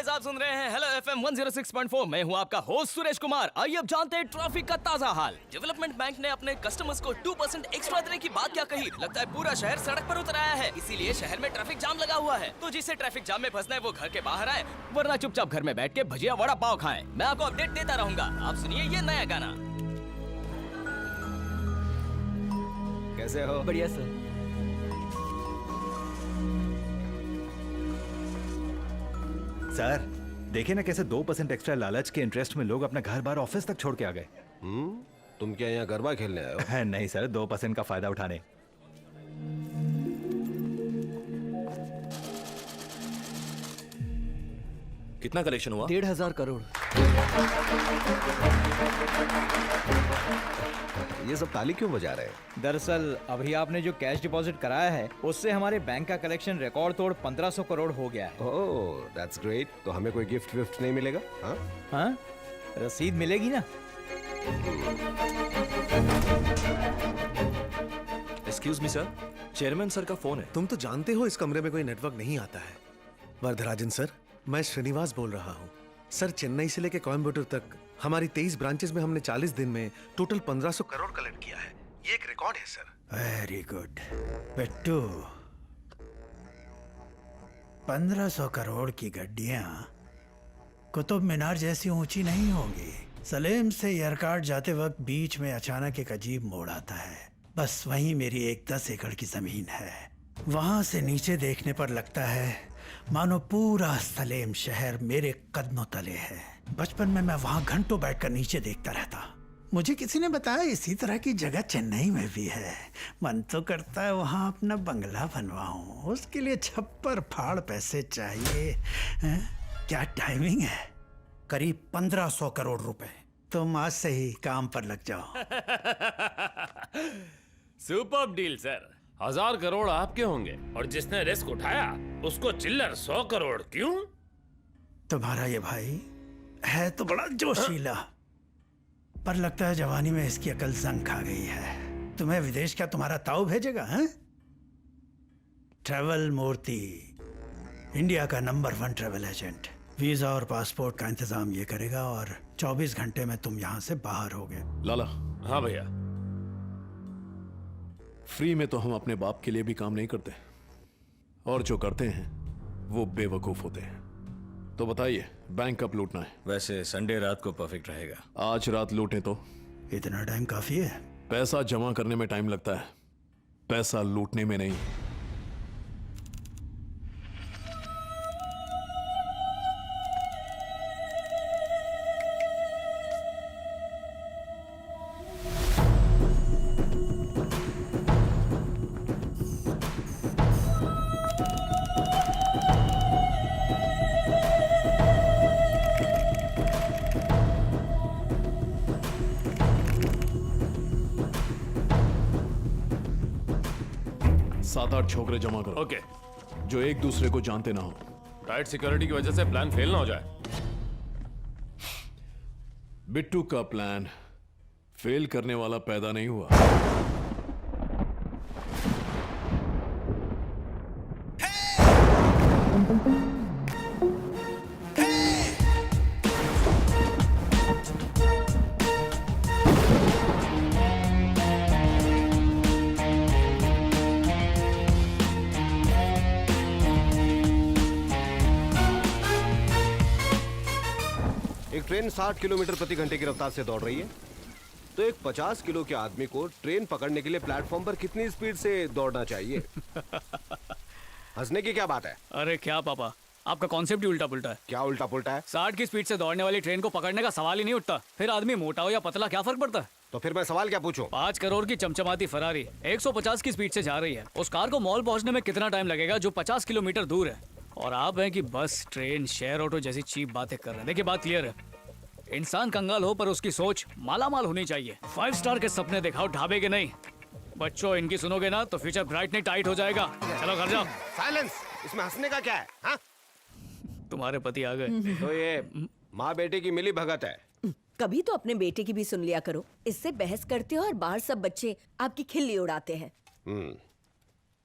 Guys, आप सुन रहे हैं हेलो एफएम 106.4। मैं हूं आपका होस्ट सुरेश कुमार। आइए अब जानते हैं ट्रैफिक का ताजा हाल। डेवलपमेंट बैंक ने अपने कस्टमर्स को 2% एक्स्ट्रा देने की बात क्या कही। लगता है पूरा शहर सड़क पर उतर आया है, इसीलिए शहर में ट्रैफिक जाम लगा हुआ है। तो जिसे ट्रैफिक जाम में फंसना है वो घर के बाहर आए, वरना चुपचाप घर में बैठ के भजिया वड़ा पाव खाएं। मैं आपको अपडेट देता रहूंगा। आप सुनिए ये नया गाना। कैसे हो? बढ़िया सर। सर देखिए ना कैसे 2% एक्स्ट्रा लालच के इंटरेस्ट में लोग अपना घर बार ऑफिस तक छोड़ के आ गए। तुम क्या यहाँ गरबा खेलने आए हो? नहीं सर, 2% का फायदा उठाने। कितना कलेक्शन हुआ? 1,500 करोड़। ये सब ताली क्यों बजा रहे हैं? दरअसल अभी आपने जो कैश डिपॉजिट कराया है उससे हमारे बैंक का कलेक्शन रिकॉर्ड तोड़ 1500 करोड़ हो गया है। ओह, दैट्स ग्रेट। तो हमें कोई गिफ्ट विफ्ट नहीं मिलेगा? हाँ? हाँ, रसीद मिलेगी ना? Excuse me sir, chairman sir का फोन है। तुम तो जानते हो इस कमरे में कोई नेटवर्क नहीं आता है। वरदराजन सर, मैं श्रीनिवास बोल रहा हूँ। सर, चेन्नई से लेकर कोयम्बटूर तक हमारी 23 ब्रांचेस में हमने 40 दिन में टोटल 1500 करोड़ कलेक्ट किया है। ये एक रिकॉर्ड है sir. Very good Bittu. 1500 crore की गड्डियां कुतुब मीनार जैसी ऊंची नहीं होंगी। सलेम से एयरकार्ड जाते वक्त बीच में अचानक एक अजीब मोड़ आता है। बस वहीं मेरी एक 10 एकड़ की जमीन है। वहां से नीचे देखने पर लगता है मानो पूरा सलेम शहर मेरे कदमों तले है। बचपन में मैं वहां घंटों बैठकर नीचे देखता रहता। मुझे किसी ने बताया इसी तरह की जगह चेन्नई में भी है। मन तो करता है वहां अपना बंगला बनवाऊं। उसके लिए छप्पर फाड़ पैसे चाहिए। क्या टाइमिंग है? करीब 1500 करोड़ रुपए। तुम आज से ही काम पर लग जाओ। Super deal sir. 1000 करोड़ आपके होंगे और जिसने रिस्क उठाया उसको चिल्लर 100 करोड़। क्यों? तुम्हारा ये भाई है तो बड़ा जोशीला, पर लगता है जवानी में इसकी अकल जंग खा गई है। तुम्हें विदेश क्या तुम्हारा ताऊ भेजेगा? हैं? ट्रैवल मूर्ति, इंडिया का नंबर 1 ट्रैवल एजेंट। वीजा और पासपोर्ट का इंतजाम ये करेगा और 24 घंटे में तुम यहाँ से बाहर होगे। लाला, हाँ भैया। फ्री में तो हम अपने बाप के लिए भी काम नहीं करते, और जो करते हैं वो बेवकूफ होते हैं। तो बताइए, बैंक कब लूटना है? वैसे संडे रात को परफेक्ट रहेगा। आज रात लूटें तो? इतना टाइम काफी है? पैसा जमा करने में टाइम लगता है, पैसा लूटने में नहीं। सात आठ छोकरे जमा करो। ओके। जो एक दूसरे को जानते ना हो। टाइट सिक्योरिटी की वजह से प्लान फेल ना हो जाए। बिट्टू का प्लान फेल करने वाला पैदा नहीं हुआ। एक ट्रेन 60 किलोमीटर प्रति घंटे की रफ्तार से दौड़ रही है, तो एक 50 किलो के आदमी को ट्रेन पकड़ने के लिए प्लेटफॉर्म पर कितनी स्पीड से दौड़ना चाहिए? हंसने की क्या बात है? अरे क्या पापा, आपका कॉन्सेप्ट ही उल्टा पुल्टा है। क्या उल्टा पुल्टा है? 60 की स्पीड से दौड़ने वाली ट्रेन को पकड़ने का सवाल ही नहीं उठता। फिर आदमी मोटा हो या पतला क्या फर्क पड़ता है? तो फिर मैं सवाल क्या पूछूं? 5 करोड़ की चमचमाती फरारी 150 की स्पीड से जा रही है। उस कार को मॉल पहुंचने में कितना टाइम लगेगा जो 50 किलोमीटर दूर है? और आप हैं कि बस ट्रेन शेयर ऑटो जैसी चीप बातें कर रहे हैं। देखिए बात क्लियर है, इंसान कंगाल हो पर उसकी सोच मालामाल होनी चाहिए। 5 स्टार के सपने दिखाओ, ढाबे के नहीं। बच्चों, इनकी सुनोगे ना तो फ्यूचर ब्राइट नहीं टाइट हो जाएगा। चलो घर जाओ। साइलेंस। इसमें हंसने का क्या है? हाँ? तुम्हारे पति आ गए। तो ये माँ बेटे की मिली भगत है। कभी तो अपने बेटे की भी सुन लिया करो। इससे बहस करते हो और बाहर सब बच्चे आपकी खिल्ली उड़ाते हैं।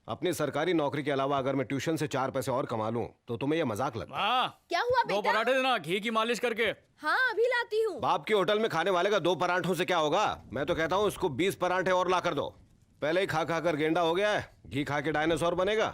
अपनी सरकारी नौकरी के अलावा अगर मैं ट्यूशन से 4 पैसे और कमा लूं तो तुम्हें यह मजाक लगता है? हाँ, क्या हुआ दो बेटा? पराठे देना घी की मालिश करके। हाँ अभी लाती हूँ। बाप के होटल में खाने वाले का 2 पराठों से क्या होगा? मैं तो कहता हूँ इसको 20 पराठे और ला कर दो। पहले ही खा खा कर गेंडा हो गया है, घी खा के डायनासोर बनेगा।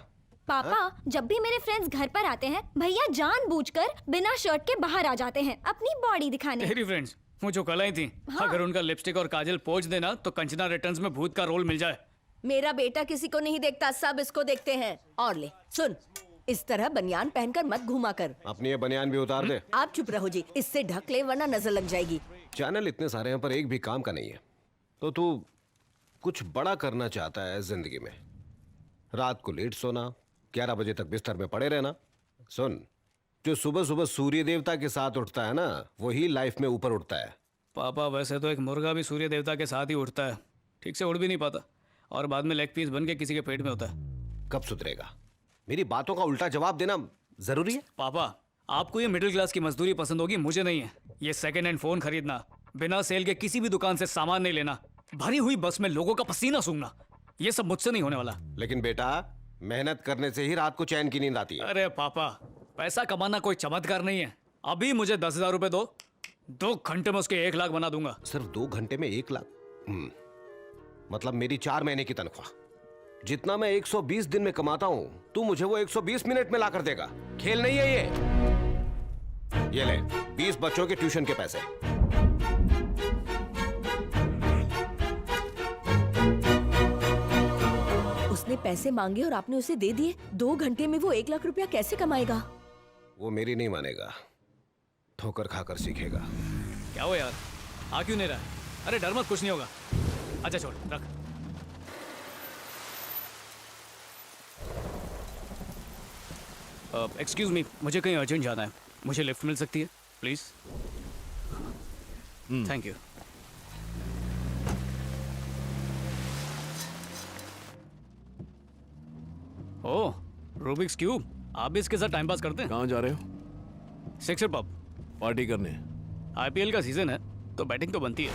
पापा, जब भी मेरे फ्रेंड्स घर पर आते हैं भैया जानबूझकर बिना शर्ट के बाहर आ जाते हैं अपनी बॉडी दिखाने। तेरी फ्रेंड्स मुझे कल आई थी। हाँ। अगर उनका लिपस्टिक और काजल पोंछ देना तो कंचना रिटर्न्स में भूत का रोल मिल जाए। मेरा बेटा किसी को नहीं देखता, सब इसको देखते हैं। और ले सुन, इस तरह बनियान पहनकर मत घुमा कर। अपनी ये बनियान भी उतार दे। आप चुप रहो जी, इससे ढक ले वरना नजर लग जाएगी। चैनल इतने सारे हैं पर एक भी काम का नहीं है। तो तू कुछ बड़ा करना चाहता है जिंदगी में। रात को लेट सोना, 11 बजे तक बिस्तर में पड़े रहना। सुन, जो सुबह सुबह सूर्य देवता के साथ उठता है ना, वही लाइफ में ऊपर उठता है। पापा वैसे तो एक मुर्गा भी सूर्य देवता के साथ ही उठता है, ठीक से उड़ भी नहीं पाता और बाद में लेग पीस बन के किसी के पेट में होता है। कब सुधरेगा? मेरी बातों का उल्टा जवाब देना जरूरी है? पापा आपको ये मिडिल क्लास की मजदूरी पसंद होगी, मुझे नहीं है। ये सेकेंड हैंड फोन खरीदना, बिना सेल के किसी भी दुकान से सामान नहीं लेना, भरी हुई बस में लोगों का पसीना सूंघना, ये सब मुझसे नहीं होने वाला। लेकिन बेटा, मेहनत करने से ही रात को चैन की नींद आती है। अरे पापा, पैसा कमाना कोई चमत्कार नहीं है। अभी मुझे 10,000 रुपए दो, 2 घंटे में उसके 1 लाख बना दूंगा। सिर्फ 2 घंटे में 1 लाख? मतलब मेरी 4 महीने की तनख्वाह। जितना मैं 120 दिन में कमाता हूं, तू मुझे वो 120 मिनट में ला कर देगा। खेल नहीं है ये ले 20 बच्चों के ट्यूशन के पैसे। उसने पैसे मांगे और आपने उसे दे दिए। 2 घंटे में वो 1 लाख रुपया कैसे कमाएगा? वो मेरी नहीं मानेगा, ठोकर खाकर सीखेगा। क्या हो यार, आ क्यों नहीं रहा? अरे डर मत, कुछ नहीं होगा। अच्छा छोड़, रख। एक्सक्यूज मी, मुझे कहीं अर्जेंट जाना है, मुझे लिफ्ट मिल सकती है please? Thank you. Oh, Rubik's cube, आप भी इसके साथ टाइम पास करते हैं? कहाँ जा रहे हो? सिक्सर पब पार्टी करने? IPL का सीजन है तो बैटिंग तो बनती है।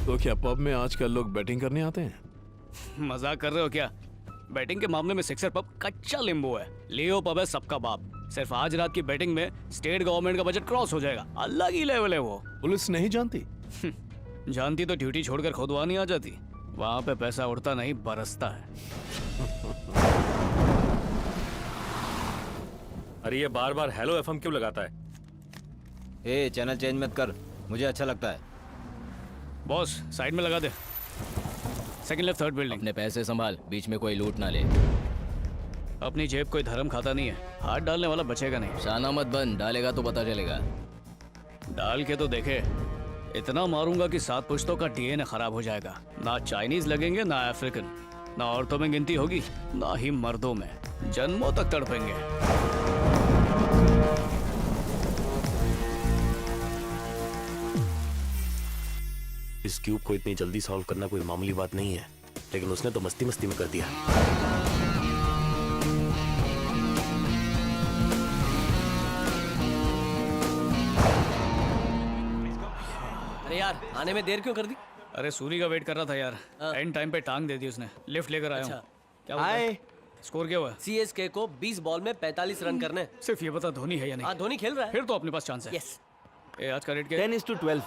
तो क्या पब में आजकल लोग बैटिंग करने आते हैं? मजाक कर रहे हो क्या? बैटिंग के मामले में सिक्सर पब कच्चा लींबू है। लियो पब है सबका बाप। सिर्फ आज रात की बैटिंग में स्टेट गवर्नमेंट का बजट क्रॉस हो जाएगा। अलग ही लेवल है वो। पुलिस नहीं जानती? जानती तो ड्यूटी छोड़कर खुदवा नहीं आ जाती। वहां पे पैसा उड़ता नहीं, बरसता है। अरे ये बार बार हेलो एफएम क्यों लगाता है? ए चैनल चेंज मत कर, मुझे अच्छा लगता है। बॉस साइड में लगा दे। Second left, third building. अपने पैसे संभाल, बीच में कोई लूट ना ले। अपनी जेब कोई धर्म खाता नहीं है, हाथ डालने वाला बचेगा नहीं। शाना मत बन, डालेगा तो पता चलेगा। डाल के तो देखे, इतना मारूंगा कि 7 पुश्तों का DNA खराब हो जाएगा। ना चाइनीज लगेंगे, ना अफ्रीकन, ना औरतों में गिनती होगी, ना ही मर्दों में। जन्मों तक तड़पेंगे। इस क्यूब को इतनी जल्दी सॉल्व करना कोई मामूली बात नहीं है, लेकिन उसने तो मस्ती मस्ती में कर दिया। अरे यार, आने में देर क्यों कर दी? अरे सूरी का वेट कर रहा था यार, एंड टाइम पे टांग दे दी उसने। लिफ्ट लेकर आया हूँ। क्या हुआ? हाय, स्कोर क्या हुआ? CSK को 20 बॉल में 45 रन करने। सिर्फ ये बता धोनी है या नहीं? हाँ, धोनी खेल रहा है। फिर तो अपने पास चांस है। यस। ए, आज का रेट क्या है? 10:12।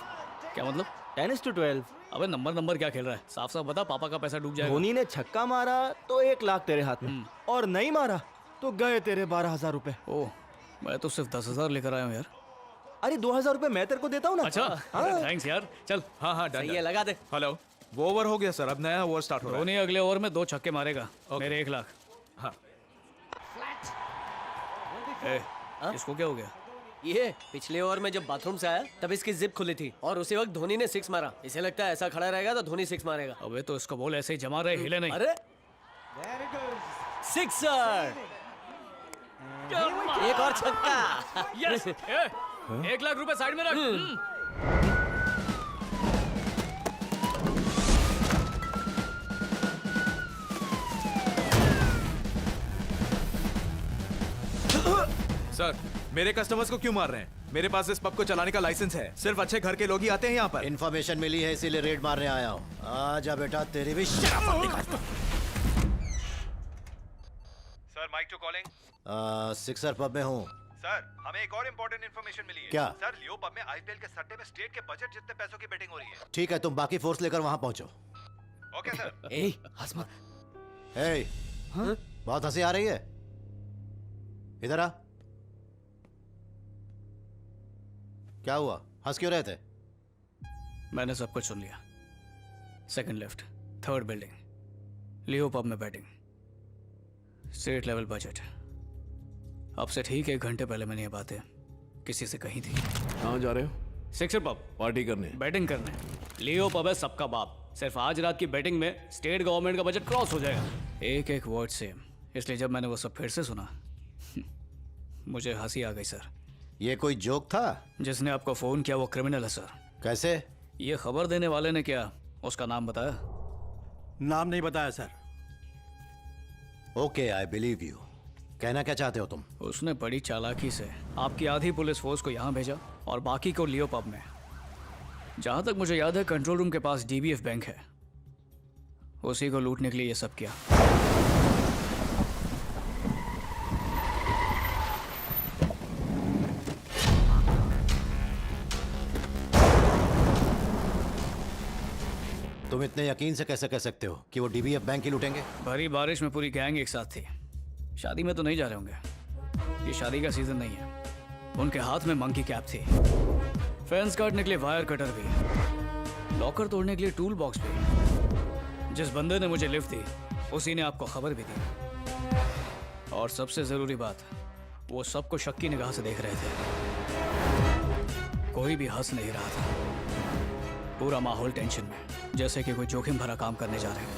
क्या मतलब? 10:12। अबे नंबर क्या खेल रहा है? साफ साफ बता, पापा का पैसा डूब जाएगा। धोनी ने छक्का मारा तो 1 लाख तेरे हाथ में, और नहीं मारा तो गए तेरे 12,000 रुपए। ओह, मैं तो सिर्फ 10,000 लेकर आया हूँ यार। अरे 2,000 रुपए मैं तेरे को देता हूँ ना। अच्छा, थैंक्स यार। चल। हाँ डन। ये लगा दे। हेलो, वो ओवर हो गया सर, अब नया ओवर स्टार्ट हो रहा है। धोनी अगले ओवर में 2 छक्के मारेगा। मेरे 1 लाख। हाँ। इसको क्या हो गया? ये पिछले ओवर में जब बाथरूम से आया तब इसकी जिप खुली थी और उसी वक्त धोनी ने 6 मारा। इसे लगता है ऐसा खड़ा रहेगा तो धोनी 6 मारेगा। अबे तो इसका बॉल ऐसे ही जमा रहे, हिले नहीं। अरे सिक्सर, एक और छक्का। यस। 1 लाख रुपए साइड में रख। सर, मेरे कस्टमर्स को क्यों मार रहे हैं? मेरे पास इस पब को चलाने का लाइसेंस है। सिर्फ अच्छे घर के लोग ही आते हैं यहाँ पर। इन्फॉर्मेशन मिली है इसीलिए रेड मारने आया हूँ। आजा बेटा, तेरी भी शराफत दिखा। Sir Mike two calling. Sixer pub में हूँ। सर हमें एक और इम्पोर्टेंट इन्फॉर्मेशन मिली है। क्या? सर लियो पब में आईपीएल के सट्टे में स्टेट के बजट जितने पैसों की बेटिंग हो रही है। ठीक है, तुम बाकी फोर्स लेकर वहां पहुंचो। Okay sir. ए हंस मत। ए, बहुत हंसी आ रही है, इधर आ। क्या हुआ, हंस क्यों रहे थे? मैंने सब कुछ सुन लिया। सेकंड लेफ्ट, थर्ड बिल्डिंग, लियो पब में बैटिंग, स्टेट लेवल बजट। अब से ठीक 1 घंटे पहले मैंने ये बातें किसी से कही थी। कहाँ जा रहे हो? सिक्सर पब पार्टी करने? बैटिंग करने। लियो पब है सबका बाप। सिर्फ आज रात की बैटिंग में स्टेट गवर्नमेंट का बजट क्रॉस हो जाएगा। एक एक वर्ड सेम। इसलिए जब मैंने वो सब फिर से सुना मुझे हंसी आ गई सर। ये कोई जोक था? जिसने आपको फोन किया वो क्रिमिनल है सर। कैसे? ये खबर देने वाले ने क्या उसका नाम बताया? नाम नहीं बताया sir. Okay, I believe you. कहना क्या चाहते हो तुम? उसने बड़ी चालाकी से आपकी आधी पुलिस फोर्स को यहाँ भेजा और बाकी को लियो पब में। जहाँ तक मुझे याद है कंट्रोल रूम के पास डीबीएफ बैंक है, उसी को लूटने के लिए ये सब किया। तुम इतने यकीन से कैसे कह सकते हो कि वो डीबीएफ बैंक ही लूटेंगे? भरी बारिश में पूरी गैंग एक साथ थी। शादी में तो नहीं जा रहे होंगे, ये शादी का सीजन नहीं है। उनके हाथ में मंकी कैप थी, फेंस काटने के लिए वायर कटर भी, लॉकर तोड़ने के लिए टूल बॉक्स भी। जिस बंदे ने मुझे लिफ्ट दी उसी ने आपको खबर भी दी। और सबसे जरूरी बात, वो सबको शक की निगाह से देख रहे थे। कोई भी हंस नहीं रहा था। पूरा माहौल टेंशन में, जैसे कि कोई जोखिम भरा काम करने जा रहे हैं।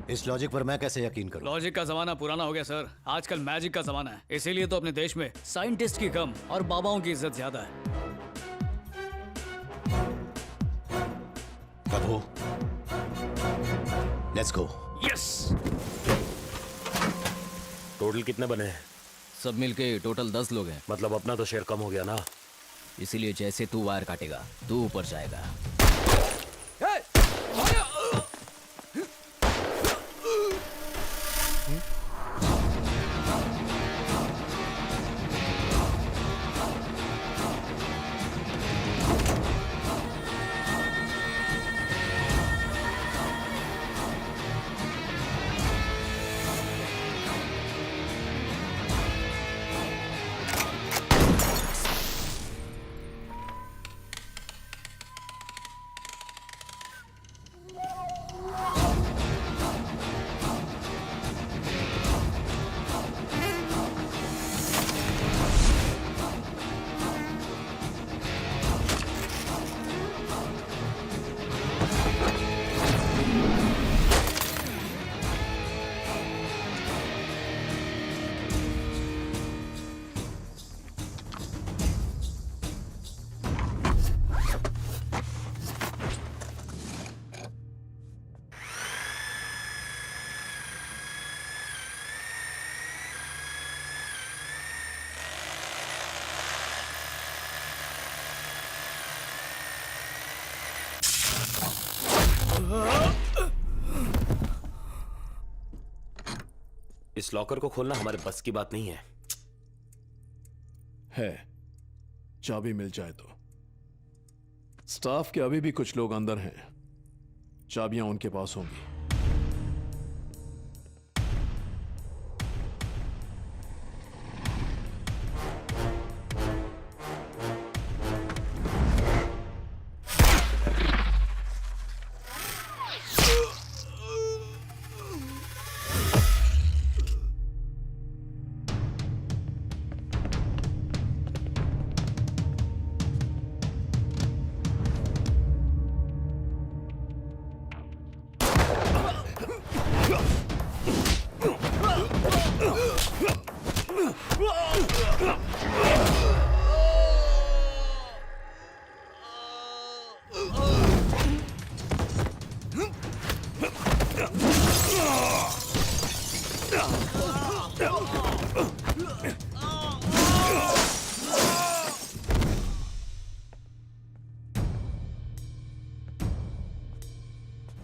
इस लॉजिक पर मैं कैसे यकीन करूं? लॉजिक का जमाना पुराना हो गया सर। आजकल मैजिक का जमाना है। इसीलिए तो अपने देश में साइंटिस्ट की कम और बाबाओं की इज्जत ज्यादा है। कबो, लेट्स गो। यस। टोटल कितने बने हैं? सब मिलके टोटल 10 लोग हैं। मतलब अपना तो शेयर कम हो गया ना। इसीलिए जैसे तू वायर काटेगा तू ऊपर जाएगा। इस लॉकर को खोलना हमारे बस की बात नहीं है। चाबी मिल जाए तो। स्टाफ के अभी भी कुछ लोग अंदर हैं, चाबियां उनके पास होंगी।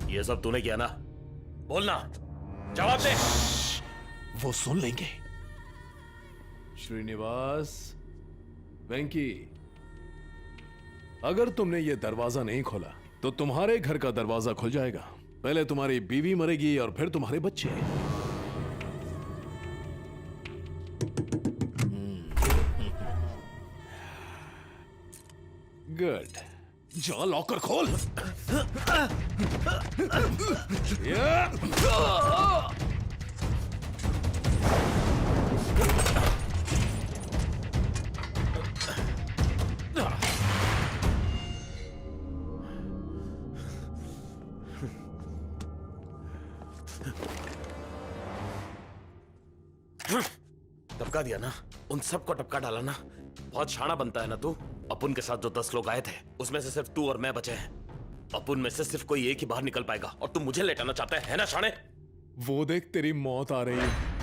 ये सब तूने किया ना? बोलना, जवाब दे। वो सुन लेंगे। श्रीनिवास, वेंकी, अगर तुमने ये दरवाजा नहीं खोला तो तुम्हारे घर का दरवाजा खुल जाएगा। पहले तुम्हारी बीवी मरेगी और फिर तुम्हारे बच्चे। गुड, जा लॉकर खोल। टपका दिया ना, उन सबको टपका डाला ना। बहुत शाना बनता है ना तू। अपुन के साथ जो 10 लोग आए थे उसमें से सिर्फ तू और मैं बचे हैं। अपुन में से सिर्फ कोई एक ही बाहर निकल पाएगा और तू मुझे लेटाना चाहता है ना शाने? वो देख, तेरी मौत आ रही है।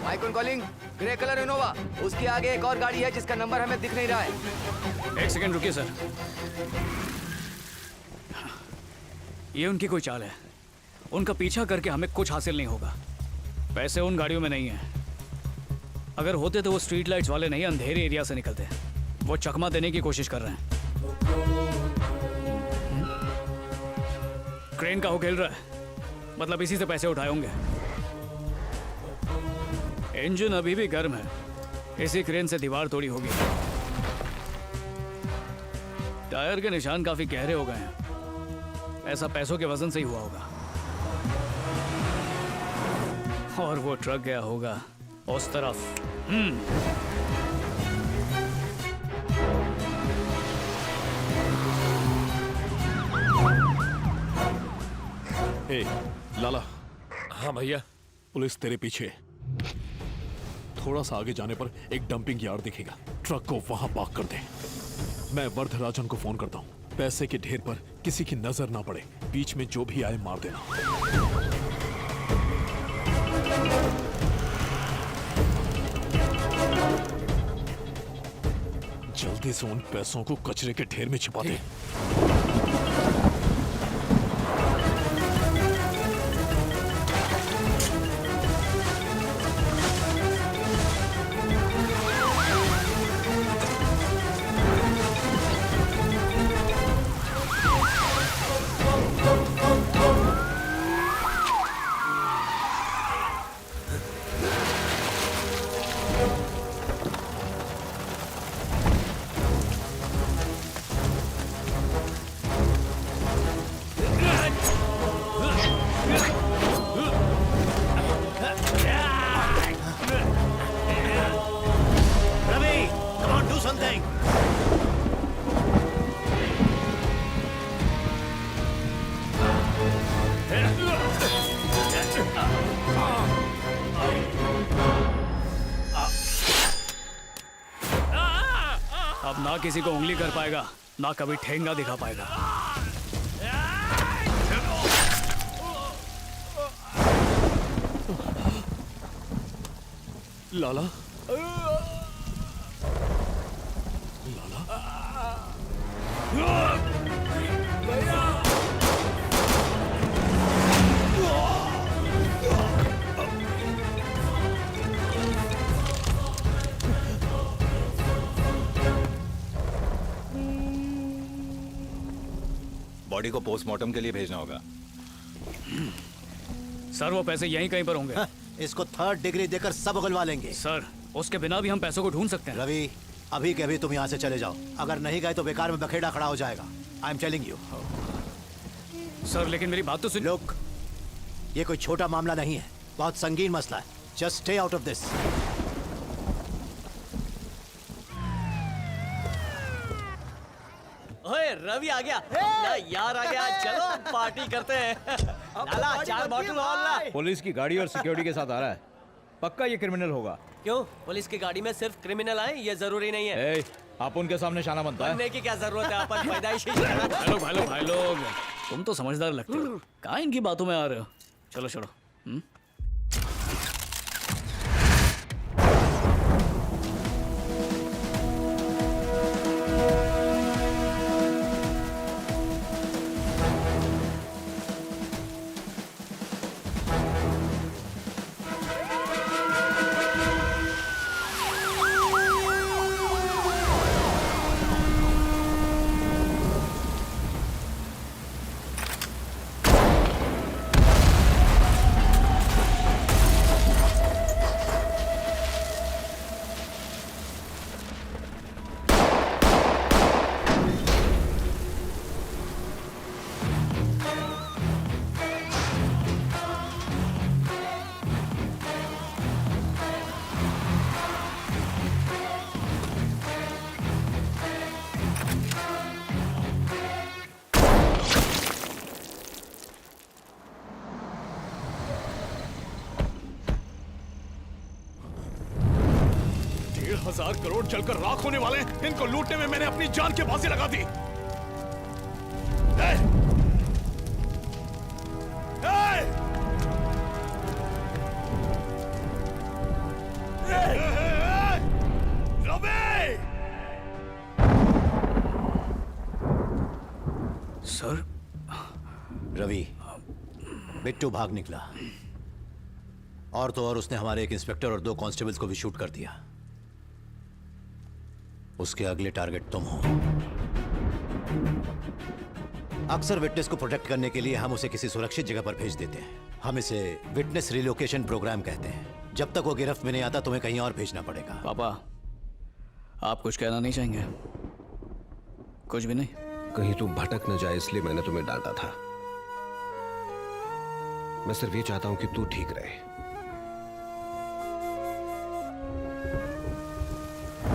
माइकन कॉलिंग, ग्रे कलर इनोवा। उसके आगे एक और गाड़ी है जिसका नंबर हमें दिख नहीं रहा है। एक सेकंड रुकिए सर। ये उनकी कोई चाल है। उनका पीछा करके हमें कुछ हासिल नहीं होगा। पैसे उन गाड़ियों में नहीं है। अगर होते तो वो स्ट्रीट लाइट्स वाले नहीं, अंधेरे एरिया से निकलते। वो चकमा देने की कोशिश कर रहे हैं। क्रेन का हुक हिल रहा है, मतलब इसी से पैसे उठाए होंगे। इंजन अभी भी गर्म है। इसी क्रेन से दीवार तोड़ी होगी। टायर के निशान काफी गहरे हो गए हैं। ऐसा पैसों के वजन से ही हुआ होगा। और वो ट्रक गया होगा उस तरफ। ए, लाला। हाँ भैया। पुलिस तेरे पीछे। थोड़ा सा आगे जाने पर एक डंपिंग यार्ड दिखेगा। ट्रक को वहां पार्क कर दे। मैं वरदराजन को फोन करता हूं। पैसे के ढेर पर किसी की नजर ना पड़े। बीच में जो भी आए मार देना। जल्दी से उन पैसों को कचरे के ढेर में छिपा दे। अब ना किसी को उंगली कर पाएगा, ना कभी ठेंगा दिखा पाएगा। लाला, बॉडी को पोस्टमार्टम के लिए भेजना होगा। सर वो पैसे यहीं कहीं पर होंगे। इसको 3rd डिग्री देकर सब उगलवा लेंगे। सर उसके बिना भी हम पैसों को ढूंढ सकते हैं। रवि, अभी के अभी तुम यहाँ से चले जाओ। अगर नहीं गए तो बेकार में बखेड़ा खड़ा हो जाएगा। I am telling you. Sir लेकिन मेरी बात तो सुन। लोग, ये कोई छोटा मामला नहीं है, बहुत संगीन मसला है। Just stay out of this. ओए रवि आ गया ना यार आ गया चलो पार्टी करते हैं लाला 4 बॉटल और ला पुलिस की गाड़ी और सिक्योरिटी के साथ आ रहा है, पक्का ये क्रिमिनल होगा। क्यों पुलिस की गाड़ी में सिर्फ क्रिमिनल आए ये जरूरी नहीं है। ए, आप उनके सामने शाना बनता है। बनने की क्या जरूरत है अपन पैदाइशी भाई लोग तुम तो समझदार लगते हो, कहाँ इनकी बातों में आ रहे हो। चलो छोड़ो। हजार करोड़ जलकर राख होने वाले, इनको लूटने में मैंने अपनी जान की बाजी लगा दी। सर रवि, बिट्टू भाग निकला और तो और उसने हमारे एक इंस्पेक्टर और 2 कांस्टेबल्स को भी शूट कर दिया। उसके अगले टारगेट तुम हो। अक्सर विटनेस को प्रोटेक्ट करने के लिए हम उसे किसी सुरक्षित जगह पर भेज देते हैं। हम इसे विटनेस रिलोकेशन प्रोग्राम कहते हैं। जब तक वो गिरफ्त में नहीं आता तुम्हें कहीं और भेजना पड़ेगा। पापा आप कुछ कहना नहीं चाहेंगे? कुछ भी नहीं? कहीं तुम भटक न जाए इसलिए मैंने तुम्हें डांटा था। मैं सिर्फ ये चाहता हूं कि तू ठीक रहे।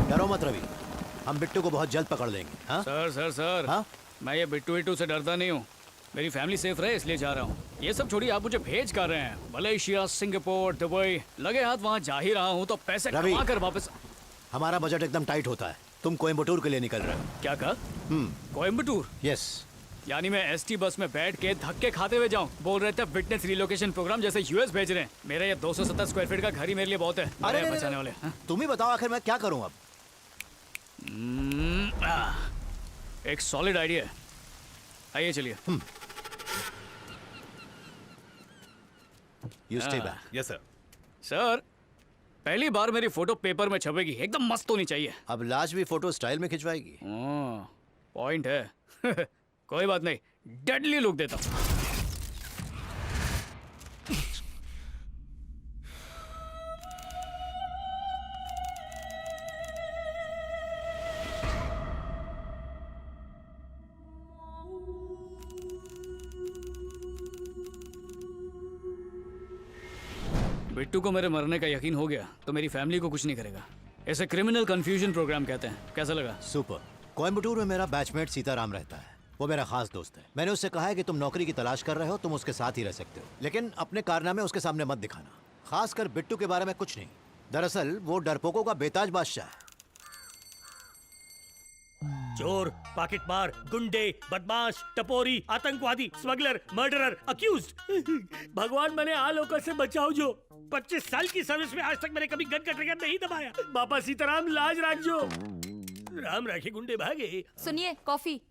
डरो मत रवि, हम बिट्टू को बहुत जल्द पकड़ लेंगे। हाँ? सर हाँ? मैं ये बिट्टू से डरता नहीं हूँ। मेरी फैमिली सेफ रहे इसलिए जा रहा हूँ। ये सब छोड़िए, आप मुझे भेज कर रहे हैं मलेशिया, सिंगापुर, दुबई, लगे हाथ वहाँ जा ही रहा हूँ तो पैसे कमा कर वापस। हमारा बजट एकदम टाइट होता है। तुम कोयम्बटूर के लिए निकल रहे हो। क्या कहा? कोयम्बटूर? यस। यानी मैं एसटी बस में बैठ के धक्के खाते हुए जाऊं? बोल रहे थे विटनेस रिलोकेशन प्रोग्राम जैसे यूएस भेज रहे हैं। मेरा ये 270 स्क्वायर फीट का घर ही मेरे लिए बहुत है। अरे बचाने वाले। तुम ही बताओ आखिर मैं क्या करूं अब? एक सॉलिड आइडिया है, आइए चलिए। You stay back. Yes sir. Sir पहली बार मेरी फोटो पेपर में छपेगी, एकदम मस्त होनी चाहिए। अब लाश भी फोटो स्टाइल में खिंचवाएगी। पॉइंट है। कोई बात नहीं, डेडली लुक देता हूँ। बिट्टू को मेरे मरने का यकीन हो गया तो मेरी फैमिली को कुछ नहीं करेगा। इसे क्रिमिनल कंफ्यूजन प्रोग्राम कहते हैं। कैसा लगा? सुपर। कोयम्बटूर में मेरा बैचमेट सीताराम रहता है। वो मेरा खास दोस्त है। मैंने उससे कहा है कि तुम नौकरी की तलाश कर रहे हो, तुम उसके साथ ही रह सकते हो, लेकिन अपने कारनामे उसके सामने मत दिखाना। खासकर बिट्टू के बारे में कुछ नहीं। दरअसल वो डरपोकों का बेताज बादशाह है। चोर, पॉकेटमार, गुंडे, बदमाश, टपोरी, आतंकवादी, स्मगलर, मर्डरर, अक्यूज्ड। भगवान मैंने आलोकर से बचाओ जो 25 साल की सर्विस में आज तक मैंने कभी गन का ट्रिगर नहीं दबाया। बाबा सीताराम लाज राज्यो। राम राखे गुंडे भागे। सुनिए, कॉफी।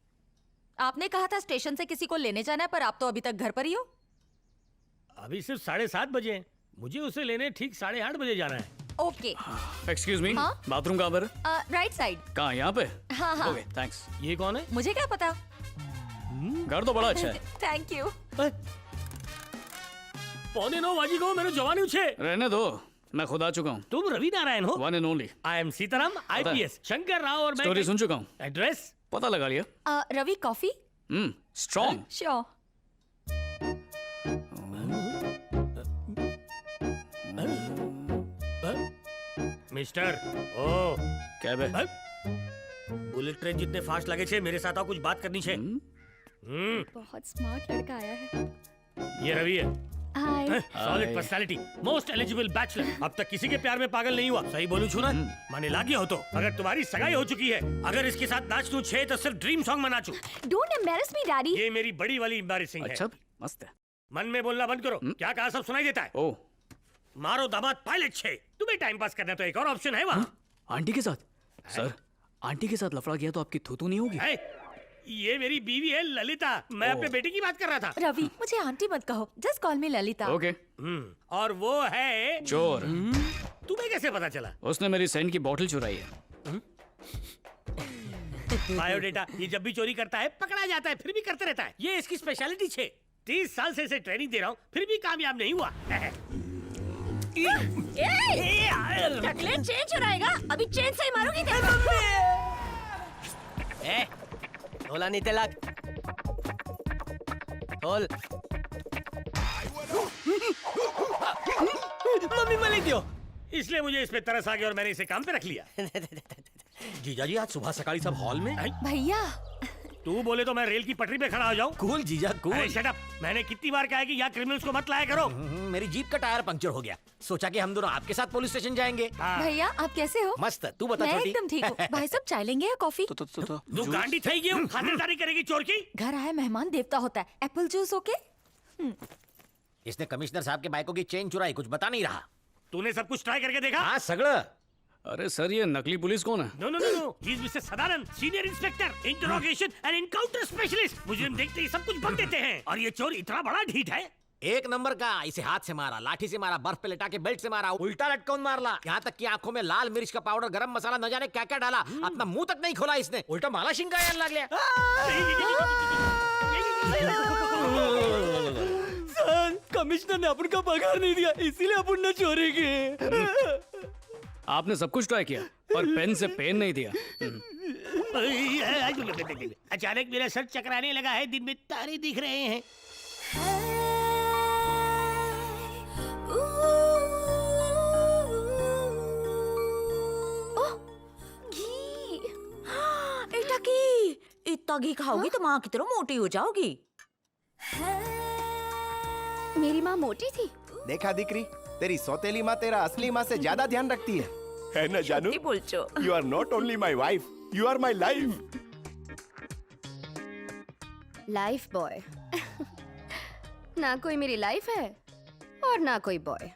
आपने कहा था स्टेशन से किसी को लेने जाना है, पर आप तो अभी तक घर पर ही हो। अभी सिर्फ 7:30 बजे हैं। मुझे उसे लेने ठीक 8:30 बजे जाना है। ओके। एक्सक्यूज मी, बाथरूम कहाँ पर? Right side. कहाँ? यहाँ पे? हाँ। Okay, thanks. ये कौन है? मुझे क्या पता। घर तो बड़ा अच्छा है। Thank you. 9:15 बाजी को मेरे जवानी उछे। रहने दो, मैं खुद आ चुका हूँ। तुम रवि नारायण हो? One and only. I am Sitaram, IPS Shankar Rao. और मैं स्टोरी सुन चुका हूँ। एड्रेस पता लगा लिया। Ravi coffee. Strong. Sure. Mister. ओ क्या बे? बुलेट ट्रेन जितने फास्ट लगे छे मेरे साथ आओ कुछ बात करनी छे। बहुत स्मार्ट लड़का आया है। ये रवि है। Hi. Solid personality, most eligible bachelor. अब तक किसी के प्यार में पागल नहीं हुआ। सही बोलूं छू ना? माने लागी हो तो। अगर तुम्हारी सगाई हो चुकी है, अगर इसके साथ नाच तू छे तो सिर्फ ड्रीम सॉन्ग मना चू। Don't embarrass me daddy. ये मेरी बड़ी वाली एम्बैरेसिंग है। अच्छा मस्त है। मन में बोलना बंद करो। क्या कहा सब सुनाई देता है। ओ मारो दामाद पायलट छे। तुम्हें टाइम पास करना तो एक और ऑप्शन है वहाँ। आंटी के साथ? सर आंटी के साथ लफड़ा किया तो आपकी थूथू नहीं होगी? ये मेरी बीवी है ललिता। मैं अपने बेटे की बात कर रहा था। रवि मुझे आंटी मत कहो, जस्ट कॉल मी ललिता। ओके। और वो है चोर। तुम्हें कैसे पता चला? उसने मेरी सेंट की बोतल चुराई है। बायोडेटा, ये जब भी चोरी करता है पकड़ा जाता है, फिर भी करते रहता है। ये इसकी स्पेशलिटी छे। 30 साल से इसे ट्रेनिंग दे रहा हूँ, फिर भी कामयाब नहीं हुआ। चकलेट चेन चुराएगा? अभी चेन से ही मारूंगी बोला नहीं तिलक। खोल। मम्मी मलिक दियो। इसलिए मुझे इस पे तरस आ गया और मैंने इसे काम पे रख लिया। जीजा जी आज सुबह सकाळी सब हॉल में। भैया तू बोले तो मैं रेल की पटरी पे खड़ा हो जाऊं। कूल जीजा कूल। Shut up. मैंने कितनी बार कहा है कि यहाँ क्रिमिनल्स को मत लाया करो। मेरी जीप का टायर पंक्चर हो गया, सोचा कि हम दोनों आपके साथ पुलिस स्टेशन जाएंगे। भैया आप कैसे हो? मस्त, तू बता मैं छोटी। एकदम ठीक हूँ। भाई साहब चाय लेंगे या कॉफी? तू गांडी थई गई हूँ, खातिरदारी करेगी चोर की। घर आया मेहमान देवता होता है। Apple juice okay? इसने कमिश्नर साहब के बाइकों की चेन चुराई, कुछ बता नहीं रहा। तूने सब कुछ ट्राई करके देखा? हाँ सगळं। अरे सर ये नकली पुलिस कौन है? No no no no, he is mister Sadanand, senior inspector, interrogation and encounter specialist. मुजरिम देखते ही सब कुछ बक देते हैं। और ये चोर इतना बड़ा ढीठ है। एक नंबर का। इसे हाथ से मारा, लाठी से मारा, बर्फ पे लिटा के बेल्ट से मारा, उल्टा लटकन मारला, यहाँ तक कि आंखों में लाल मिर्च का पाउडर, गरम मसाला, न जाने क्या क्या डाला। अपना मुंह तक नहीं खोला इसने, उल्टा माला शिंका यार लग गया। सर कमिश्नर ने अपन का पगार नहीं दिया, इसीलिए अपन ने चोरी की। आपने सब कुछ ट्राई किया पर पेन से पेन नहीं दिया। अचानक मेरा सर चकराने लगा है, दिन में तारे दिख रहे हैं। इतना घी खाओगी तो माँ की तरह मोटी हो जाओगी। मेरी माँ मोटी थी। देखा दिकरी, तेरी सौतेली माँ तेरा असली माँ से ज्यादा ध्यान रखती है ना जानू? You are not only my wife, you are my life. Lifebuoy. ना कोई मेरी लाइफ है और ना कोई बॉय।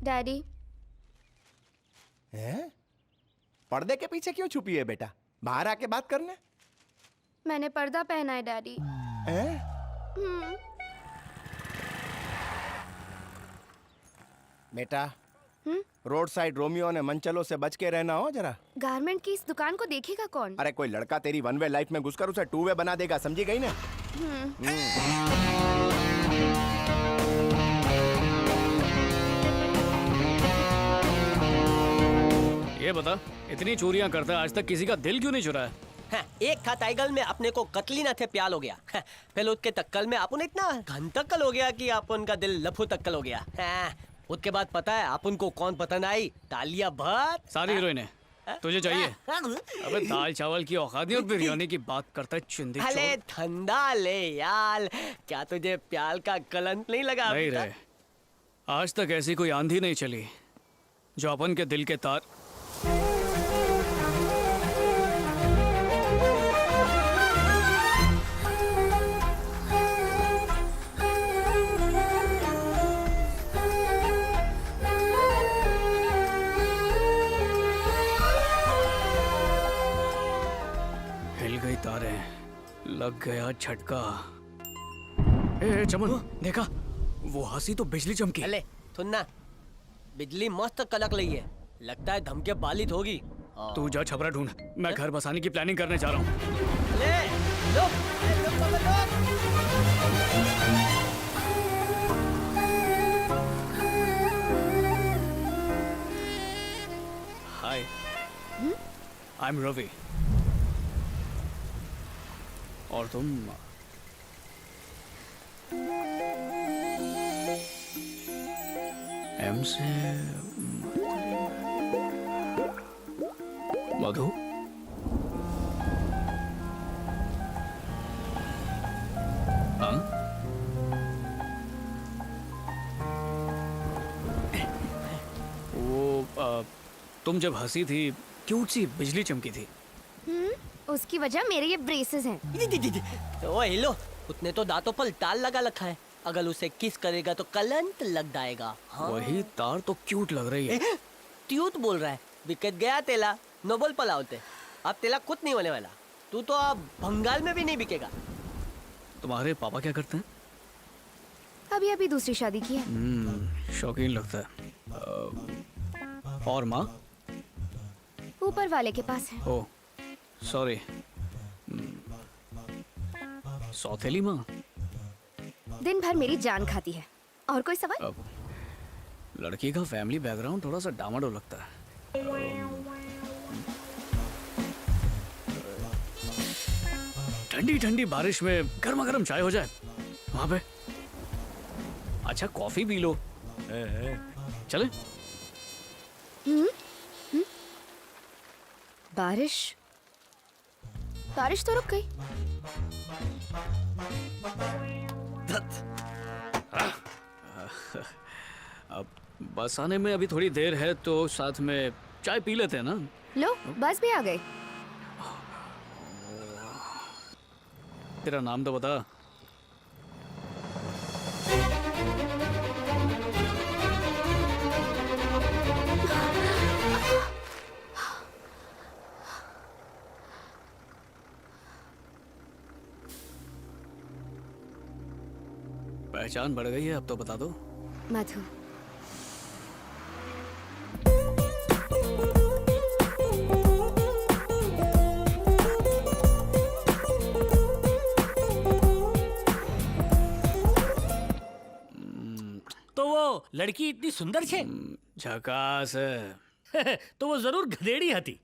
डैडी पर्दे के पीछे क्यों छुपी है बेटा? बाहर आके बात करना। मैंने पर्दा पहना है डैडी। बेटा रोड साइड रोमियो ने मंचलों से बच के रहना हो जरा। गारमेंट की इस दुकान को देखेगा कौन? अरे कोई लड़का तेरी वन वे लाइफ में घुसकर उसे टू वे बना देगा, समझी गई ना? ये बता, इतनी चोरियां करता है, आज तक किसी का दिल क्यों नहीं चुराया? एक खताईगल में अपने को कतलीना थे प्याल हो गया। फिर उसके तक्कल में अपन इतना घंटक्कल हो गया कि अपन का दिल लफू तक्कल हो गया। उसके बाद पता है अपन को कौन पसंद आई? तालिया भट्ट। सारी हीरोइन है। तुझे चाहिए? अबे दाल चावल की औकात नहीं और बिरयानी की बात करता है चिंदी चोर। अरे ठंडा ले यार, क्या तुझे प्याल का कलंक नहीं लगा? नहीं रे, आज तक ऐसी कोई आंधी नहीं चली जो अपन के दिल के तार। हिल गई तारें, लग गया झटका। ए चमन देखा, वो हंसी तो बिजली चमकी। अले सुनना, बिजली मस्त कलक रही है, लगता है धमके बालित होगी। तू जा छपरा ढूंढ, मैं घर बसाने की प्लानिंग करने जा रहा हूँ। ले लो, हाय, आई एम रवि। और तुम? एम से मधु। हाँ? वो तुम जब हंसी थी क्यूट सी बिजली चमकी थी। उसकी वजह मेरे ये ब्रेसेस हैं। ओ हेलो, उसने तो दांतों पर तार लगा रखा है, अगर उसे किस करेगा तो कलंक लग जाएगा। हाँ? वही तार तो क्यूट लग रही है। क्यूट बोल रहा है, विकेट गया तेला, नोबल पलाओते। अब तेला कुछ नहीं होने वाला, तू तो अब बंगाल में भी नहीं बिकेगा। तुम्हारे पापा क्या करते हैं? अभी अभी दूसरी शादी की है। शौकीन लगता है। और माँ? ऊपर वाले के पास है। Oh sorry. सौतेली माँ? दिन भर मेरी जान खाती है। और कोई सवाल? अब लड़की का फैमिली बैकग्राउंड थोड़ा सा डामाडोल लगता है। ठंडी ठंडी बारिश में गर्मा गर्म चाय हो जाए वहां पे। अच्छा कॉफी पी लो। चले? बारिश तो रुक गई। अब बस आने में अभी थोड़ी देर है तो साथ में चाय पी लेते हैं ना। लो बस भी आ गई। तेरा नाम तो बता। पहचान बढ़ गई है, अब तो बता दो। मधु। तो वो लड़की इतनी सुंदर छे? झकास है। तो वो जरूर गधेड़ी हती।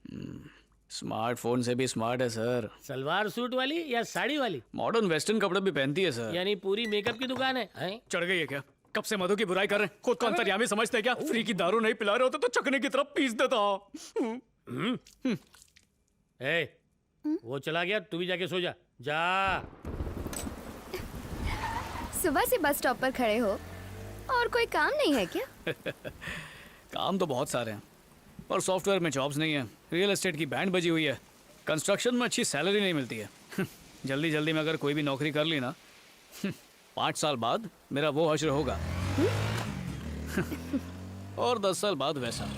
स्मार्टफोन से भी स्मार्ट है सर। सलवार सूट वाली या साड़ी वाली? मॉडर्न वेस्टर्न कपड़े भी पहनती है सर। यानी पूरी मेकअप की दुकान है, हैं? चढ़ गई है क्या? कब से मधु की बुराई कर रहे हैं? खुद को अंतर्यामी समझते हैं क्या? फ्री की दारू नहीं पिला रहे होते तो चकने की तरफ पीस देता। वो चला गया, तू भी जाके सो जा। जा। सुबह से बस स्टॉप पर खड़े हो और कोई काम नहीं है क्या? काम तो बहुत सारे हैं पर सॉफ्टवेयर में जॉब्स नहीं है। रियल एस्टेट की बैंड बजी हुई है। कंस्ट्रक्शन में अच्छी सैलरी नहीं मिलती है। जल्दी जल्दी में अगर कोई भी नौकरी कर ली ना 5 साल बाद मेरा वो हश्र होगा और 10 साल बाद वैसा।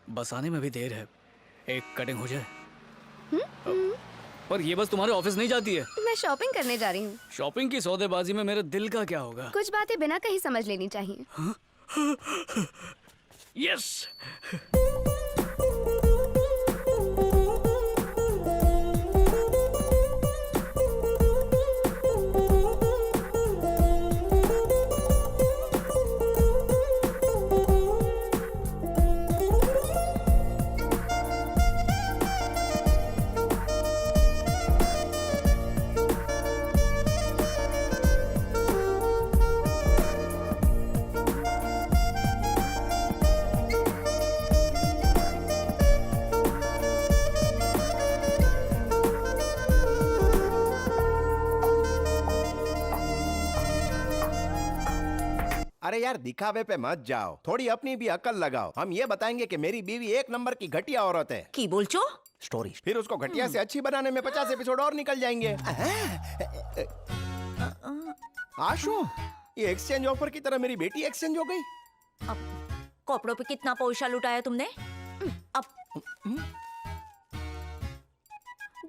बस आने में भी देर है, एक कटिंग हो जाए। पर ये बस तुम्हारे ऑफिस नहीं जाती है। मैं शॉपिंग करने जा रही हूँ। शॉपिंग की सौदेबाजी में मेरे दिल का क्या होगा? कुछ बातें बिना कहीं समझ लेनी चाहिए। यस। अरे यार दिखावे पे मत जाओ, थोड़ी अपनी भी अकल लगाओ। हम ये बताएंगे कि मेरी बीवी 1 नंबर की घटिया औरत है। की बोल चो? स्टोरी। फिर उसको घटिया से अच्छी बनाने में 50 एपिसोड और निकल जाएंगे। आशु, ये एक्सचेंज ऑफर की तरह मेरी बेटी एक्सचेंज हो गई। अब कपड़ों पे कितना पैसा लुटाया तुमने? अब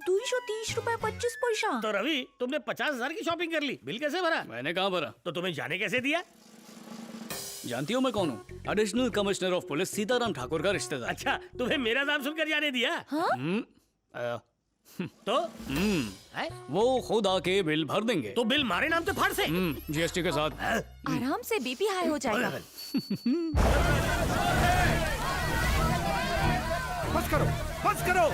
230 रुपए 25 पैसा। तो रवि, तुमने 50,000 की शॉपिंग कर ली, बिल कैसे भरा? मैंने कहाँ भरा? तो तुम्हें जाने कैसे दिया? जानती हो मैं कौन हूँ? Additional commissioner of police Sitaram Thakur का रिश्तेदार। अच्छा, तुम्हें मेरा नाम सुनकर जाने दिया? तो वो खुद आके बिल भर देंगे। तो बिल मारे नाम से फाड़ से। जीएसटी के साथ। आराम से बीपी हाई हो जाएगा। बस करो, बस करो।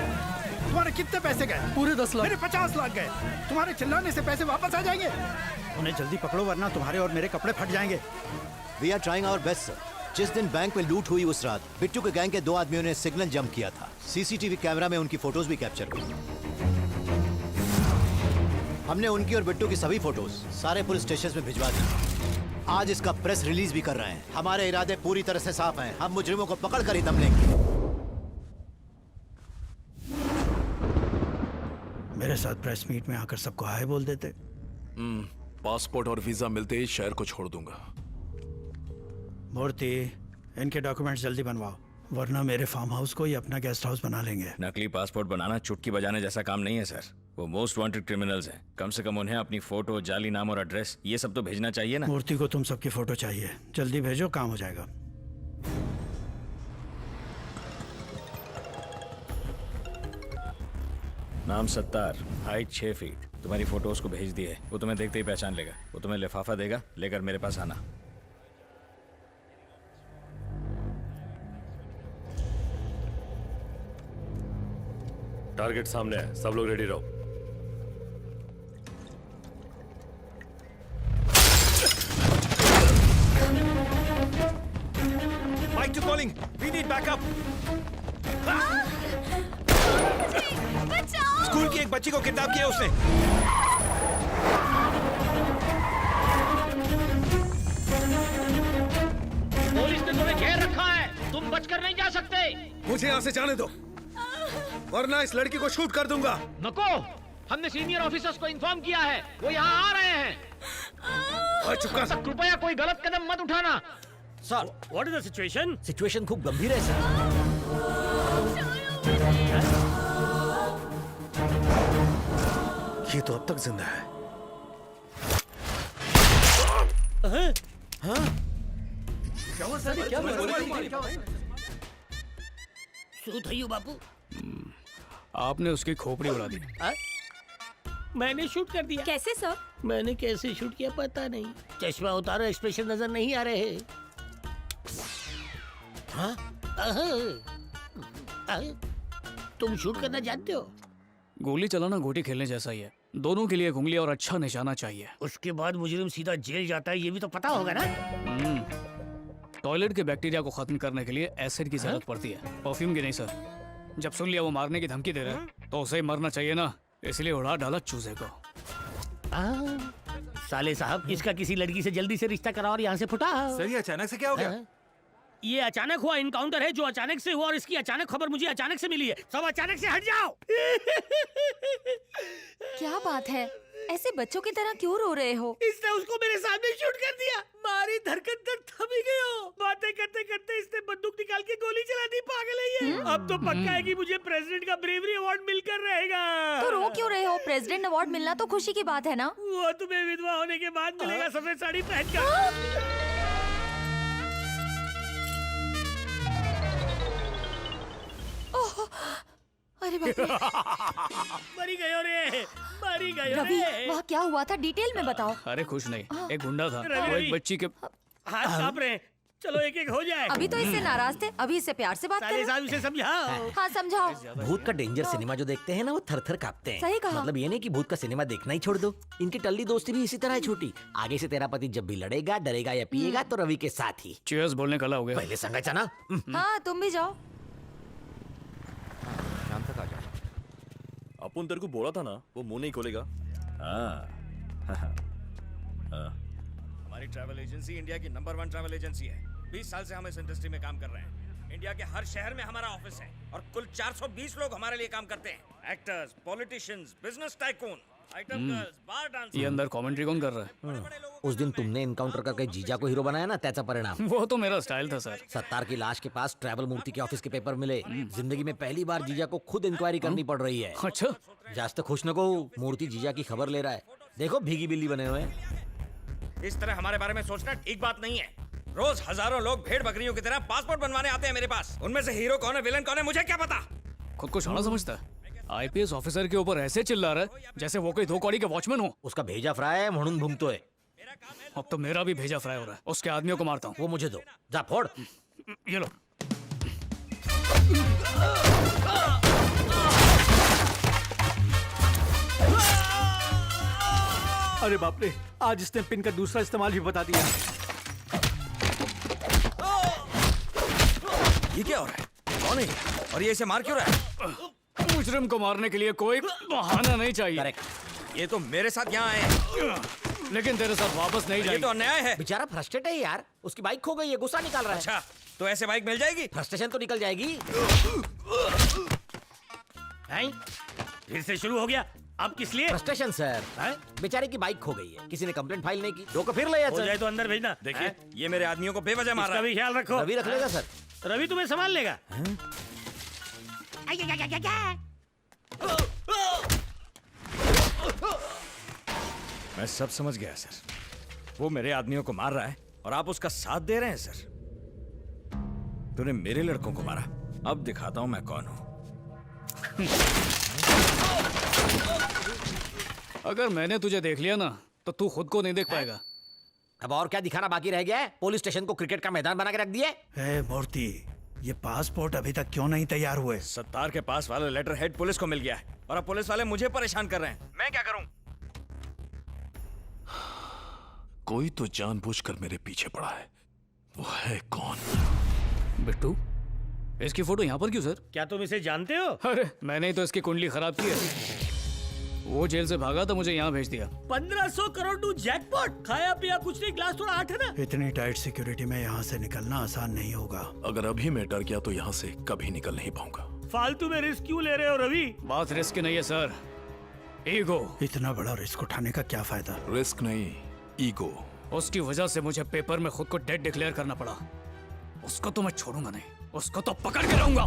तुम्हारे कितने पैसे गए? पूरे 10 लाख। मेरे 50 लाख गए। तुम्हारे चिल्लाने से पैसे वापस आ जाएंगे। उन्हें जल्दी पकड़ो वरना तुम्हारे और मेरे कपड़े फट जाएंगे। We are trying our best sir. जिस दिन बैंक में लूट हुई उस रात बिट्टू के गैंग के 2 आदमियों ने सिग्नल जंप किया था। सीसीटीवी कैमरा में उनकी फोटोज भी कैप्चर हुई। हमने उनकी और बिट्टू की सभी फोटोज सारे पुलिस स्टेशन में भिजवा दी। आज इसका प्रेस रिलीज भी कर रहे हैं। हमारे इरादे पूरी तरह से साफ हैं। हम मुजरिमों को पकड़ कर ही दम लेंगे। मेरे साथ प्रेस मीट में आकर सबको हाय बोल देते। पासपोर्ट और वीजा मिलते ही शहर को छोड़ दूंगा। मूर्ति, इनके डॉक्यूमेंट्स जल्दी बनवाओ वरना मेरे फार्म हाउस को ही अपना गेस्ट हाउस बना लेंगे। नकली पासपोर्ट बनाना चुटकी बजाने जैसा काम नहीं है सर। वो मोस्ट वांटेड क्रिमिनल्स हैं। कम से कम उन्हें अपनी फोटो, जाली नाम और एड्रेस ये सब तो भेजना चाहिए ना। मूर्ति को तुम सबकी फोटो चाहिए, जल्दी भेजो, काम हो जाएगा। नाम सत्तार, हाइट 6 फीट। तुम्हारी फोटो उसको भेज दी है। वो तुम्हें देखते ही पहचान लेगा। वो तुम्हें लिफाफा देगा, लेकर मेरे पास आना। टारगेट सामने है, सब लोग रेडी रहो। Mike two calling, we need backup. School की एक बच्ची को किडनैप किया उसने। पुलिस ने तुम्हें घेर रखा है, तुम बचकर नहीं जा सकते। मुझे यहाँ से जाने दो वरना इस लड़की को शूट कर दूंगा। नको, हमने सीनियर ऑफिसर्स को इन्फॉर्म किया है, वो यहाँ आ रहे हैं। चुप कर। कृपया कोई गलत कदम मत उठाना। Sir, what is the situation? Situation खूब गंभीर है सर। ये तो अब तक जिंदा है। हाँ? क्या हुआ सर? क्या हुआ? શું થયું બાપू? आपने उसकी खोपड़ी उड़ा दी। मैंने शूट कर दिया। कैसे सर? मैंने कैसे शूट किया पता नहीं। चश्मा उतारो, एक्सप्रेशन नजर नहीं आ रहे। हाँ? तुम शूट करना जानते हो? गोली चलाना गोटी खेलने जैसा ही है। दोनों के लिए एक उंगली और अच्छा निशाना चाहिए। उसके बाद मुजरिम सीधा जेल जाता है, ये भी तो पता होगा ना? टॉयलेट के बैक्टीरिया को खत्म करने के लिए एसिड की जरूरत पड़ती है, परफ्यूम की नहीं सर। जब सुन लिया वो मारने की धमकी दे रहे हैं तो उसे ही मरना चाहिए ना, इसलिए उड़ा डाला चूजे को। साले साहब, इसका किसी लड़की से जल्दी से रिश्ता कराओ और यहाँ से फुटा। सर ये अचानक से क्या हो गया? ये अचानक हुआ इनकाउंटर है जो अचानक से हुआ, और इसकी अचानक खबर मुझे अचानक से मिली है। सब अचानक से हट जाओ। क्या बात है? ऐसे बच्चों की तरह क्यों रो रहे हो? इसने उसको मेरे सामने शूट कर दिया। मारी धड़कन तक थमी गई हो। बातें करते करते इसने बंदूक निकाल के गोली चला दी। पागल है ये। अब तो पक्का है कि मुझे प्रेसिडेंट का ब्रेवरी अवार्ड मिलकर रहेगा। तो रो क्यों रहे हो? प्रेसिडेंट अवार्ड मिलना तो खुशी की बात है ना। वो तुम्हें विधवा होने के बाद मिलेगा, सफेद साड़ी पहनकर। अरे बाप रे। मरी गयो रे, मरी गयो रवि, रे। वहाँ क्या हुआ था? डिटेल में बताओ। अरे कुछ नहीं, एक गुंडा था, रवि, वो एक बच्ची के हाथ कांप रहे हैं। चलो एक एक हो जाए। अभी तो इससे नाराज थे, अभी इससे प्यार से बात साले करो। साहब इसे समझाओ। हाँ समझाओ। भूत का डेंजर सिनेमा जो देखते हैं ना, वो थर थर कांपते हैं। सही कहा। मतलब ये नहीं कि भूत का सिनेमा देखना ही छोड़ दो। इनकी टल्ली दोस्ती भी इसी तरह है छोटी। आगे से तेरा पति जब भी लड़ेगा, डरेगा या पिएगा तो रवि के साथ ही। चीयर्स बोलने कला हो गया। पहले संगचा ना। हाँ तुम भी जाओ। शाम तक आ जाओ। अपुन तेरे को बोला था ना, वो मुंह नहीं खोलेगा। हमारी ट्रैवल एजेंसी इंडिया की नंबर 1 ट्रैवल एजेंसी है। 20 साल से हम इस इंडस्ट्री में काम कर रहे हैं। इंडिया के हर शहर में हमारा ऑफिस है और कुल 420 लोग हमारे लिए काम करते हैं। Actors, politicians, business tycoon, item girls, bar dancers. ये अंदर कमेंट्री कौन कर रहा है? उस दिन तुमने इनकाउंटर करके जीजा को हीरो बनाया ना, त्याचा परिणाम। वो तो मेरा स्टाइल था सर। सत्तार की लाश के पास ट्रैवल मूर्ति के ऑफिस के पेपर मिले। जिंदगी में पहली बार जीजा को खुद इंक्वायरी करनी पड़ रही है। अच्छा, जास्त खुश न को, मूर्ति जीजा की खबर ले रहा है। देखो भीगी बिल्ली बने हुए। इस तरह हमारे बारे में सोचना ठीक बात नहीं है। रोज हजारों लोग भेड़ बकरियों की तरह पासपोर्ट बनवाने आते हैं मेरे पास। उनमें से हीरो कौन है, विलन कौन है, मुझे क्या पता। खुद को शाना समझता है। आईपीएस ऑफिसर के ऊपर ऐसे चिल्ला रहा है जैसे वो कोई 2 कौड़ी के वॉचमैन हो। उसका भेजा फ्राई है म्हणून भूमतोय। अब तो मेरा भी भेजा फ्राई हो रहा है। उसके आदमियों को मारता हूँ। वो मुझे दो, जा फोड़। ये लो। अरे बाप रे, आज इसने पिन का दूसरा इस्तेमाल भी बता दिया। ये क्या हो रहा है? कौन है ये? और ये इसे मार क्यों रहा है? मुजरिम को मारने के लिए कोई बहाना नहीं चाहिए। ये तो मेरे साथ यहाँ आए हैं। लेकिन तेरे साथ वापस नहीं जाएगी। ये तो अन्याय है। बेचारा फ्रस्ट्रेट है यार, उसकी बाइक खो गई है, गुस्सा निकाल रहा है। अच्छा, तो ऐसे बाइक मिल जाएगी? फ्रस्ट्रेशन तो निकल जाएगी। फिर से शुरू हो गया। अब किस लिए? Frustration sir. बेचारे की बाइक खो गई है, किसी ने कंप्लेंट फाइल नहीं की, दो को फिर ले हो जाए तो अंदर भेजना। देखिए, ये मेरे आदमियों को बेवजह मार रहा है। इसका भी ख्याल रखो। रवि रख लेगा सर। रवि तुम्हें संभाल लेगा। मैं सब समझ गया सर। वो मेरे आदमियों को मार रहा है और आप उसका साथ दे रहे हैं सर। तूने मेरे लड़कों को मारा, अब दिखाता हूं मैं कौन हूं। अगर मैंने तुझे देख लिया ना तो तू खुद को नहीं देख पाएगा। अब और क्या दिखाना बाकी रह गया है? पुलिस स्टेशन को क्रिकेट का मैदान बना के रख दिया। ए मूर्ति, ये पासपोर्ट अभी तक क्यों नहीं तैयार हुए? सत्तार के पास वाला लेटर हेड पुलिस को मिल गया है और अब पुलिस वाले मुझे परेशान कर रहे हैं। मैं क्या करूं? कोई तो जानबूझकर मेरे पीछे पड़ा है। वो है कौन? बिट्टू, इसकी फोटो यहाँ पर क्यों सर? क्या तुम इसे जानते हो? अरे मैंने ही तो इसकी कुंडली खराब की है। वो जेल से भागा तो मुझे यहाँ भेज दिया। 1500 करोड़ टू जैकपॉट। खाया पिया कुछ नहीं, ग्लास थोड़ा 8 है ना। इतनी टाइट सिक्योरिटी में यहाँ से निकलना आसान नहीं होगा। अगर अभी मैं डर गया तो यहाँ से कभी निकल नहीं पाऊंगा। फालतू में रिस्क क्यों ले रहे हो रवि? बात रिस्क नहीं है सर, ईगो। इतना बड़ा रिस्क उठाने का क्या फायदा? रिस्क नहीं, ईगो। उसकी वजह से मुझे पेपर में खुद को डेड डिक्लेयर करना पड़ा। उसको तो मैं छोड़ूंगा नहीं, उसको तो पकड़ के रहूंगा।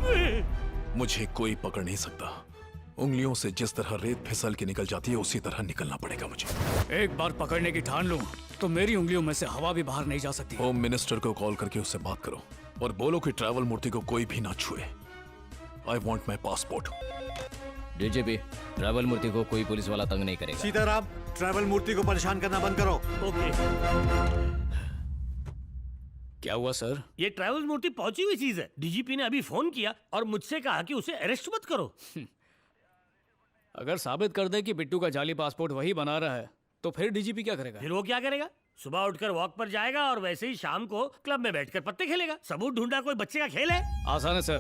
मुझे कोई पकड़ नहीं सकता। उंगलियों से जिस तरह रेत फिसल के निकल जाती है उसी तरह निकलना पड़ेगा मुझे। एक बार पकड़ने की ठान लूं तो मेरी उंगलियों में से हवा भी बाहर नहीं जा सकती। होम मिनिस्टर को कॉल करके उससे बात करो और बोलो कि ट्रैवल मूर्ति को कोई भी ना छुए। I want my passport. DGP, travel Murthy को कोई पुलिस वाला तंग नहीं करेगा। सीताराम, ट्रैवल मूर्ति को परेशान करना बंद करो। ओके। क्या हुआ सर? ये ट्रैवल मूर्ति पहुंची हुई चीज है। डीजीपी ने अभी फोन किया और मुझसे कहा कि उसे अरेस्ट मत करो। अगर साबित कर दे कि बिट्टू का जाली पासपोर्ट वही बना रहा है तो फिर डीजीपी क्या करेगा? फिर वो क्या करेगा? सुबह उठकर वॉक पर जाएगा और वैसे ही शाम को क्लब में बैठकर पत्ते खेलेगा। सबूत ढूंढना कोई बच्चे का खेल है? आसान है सर।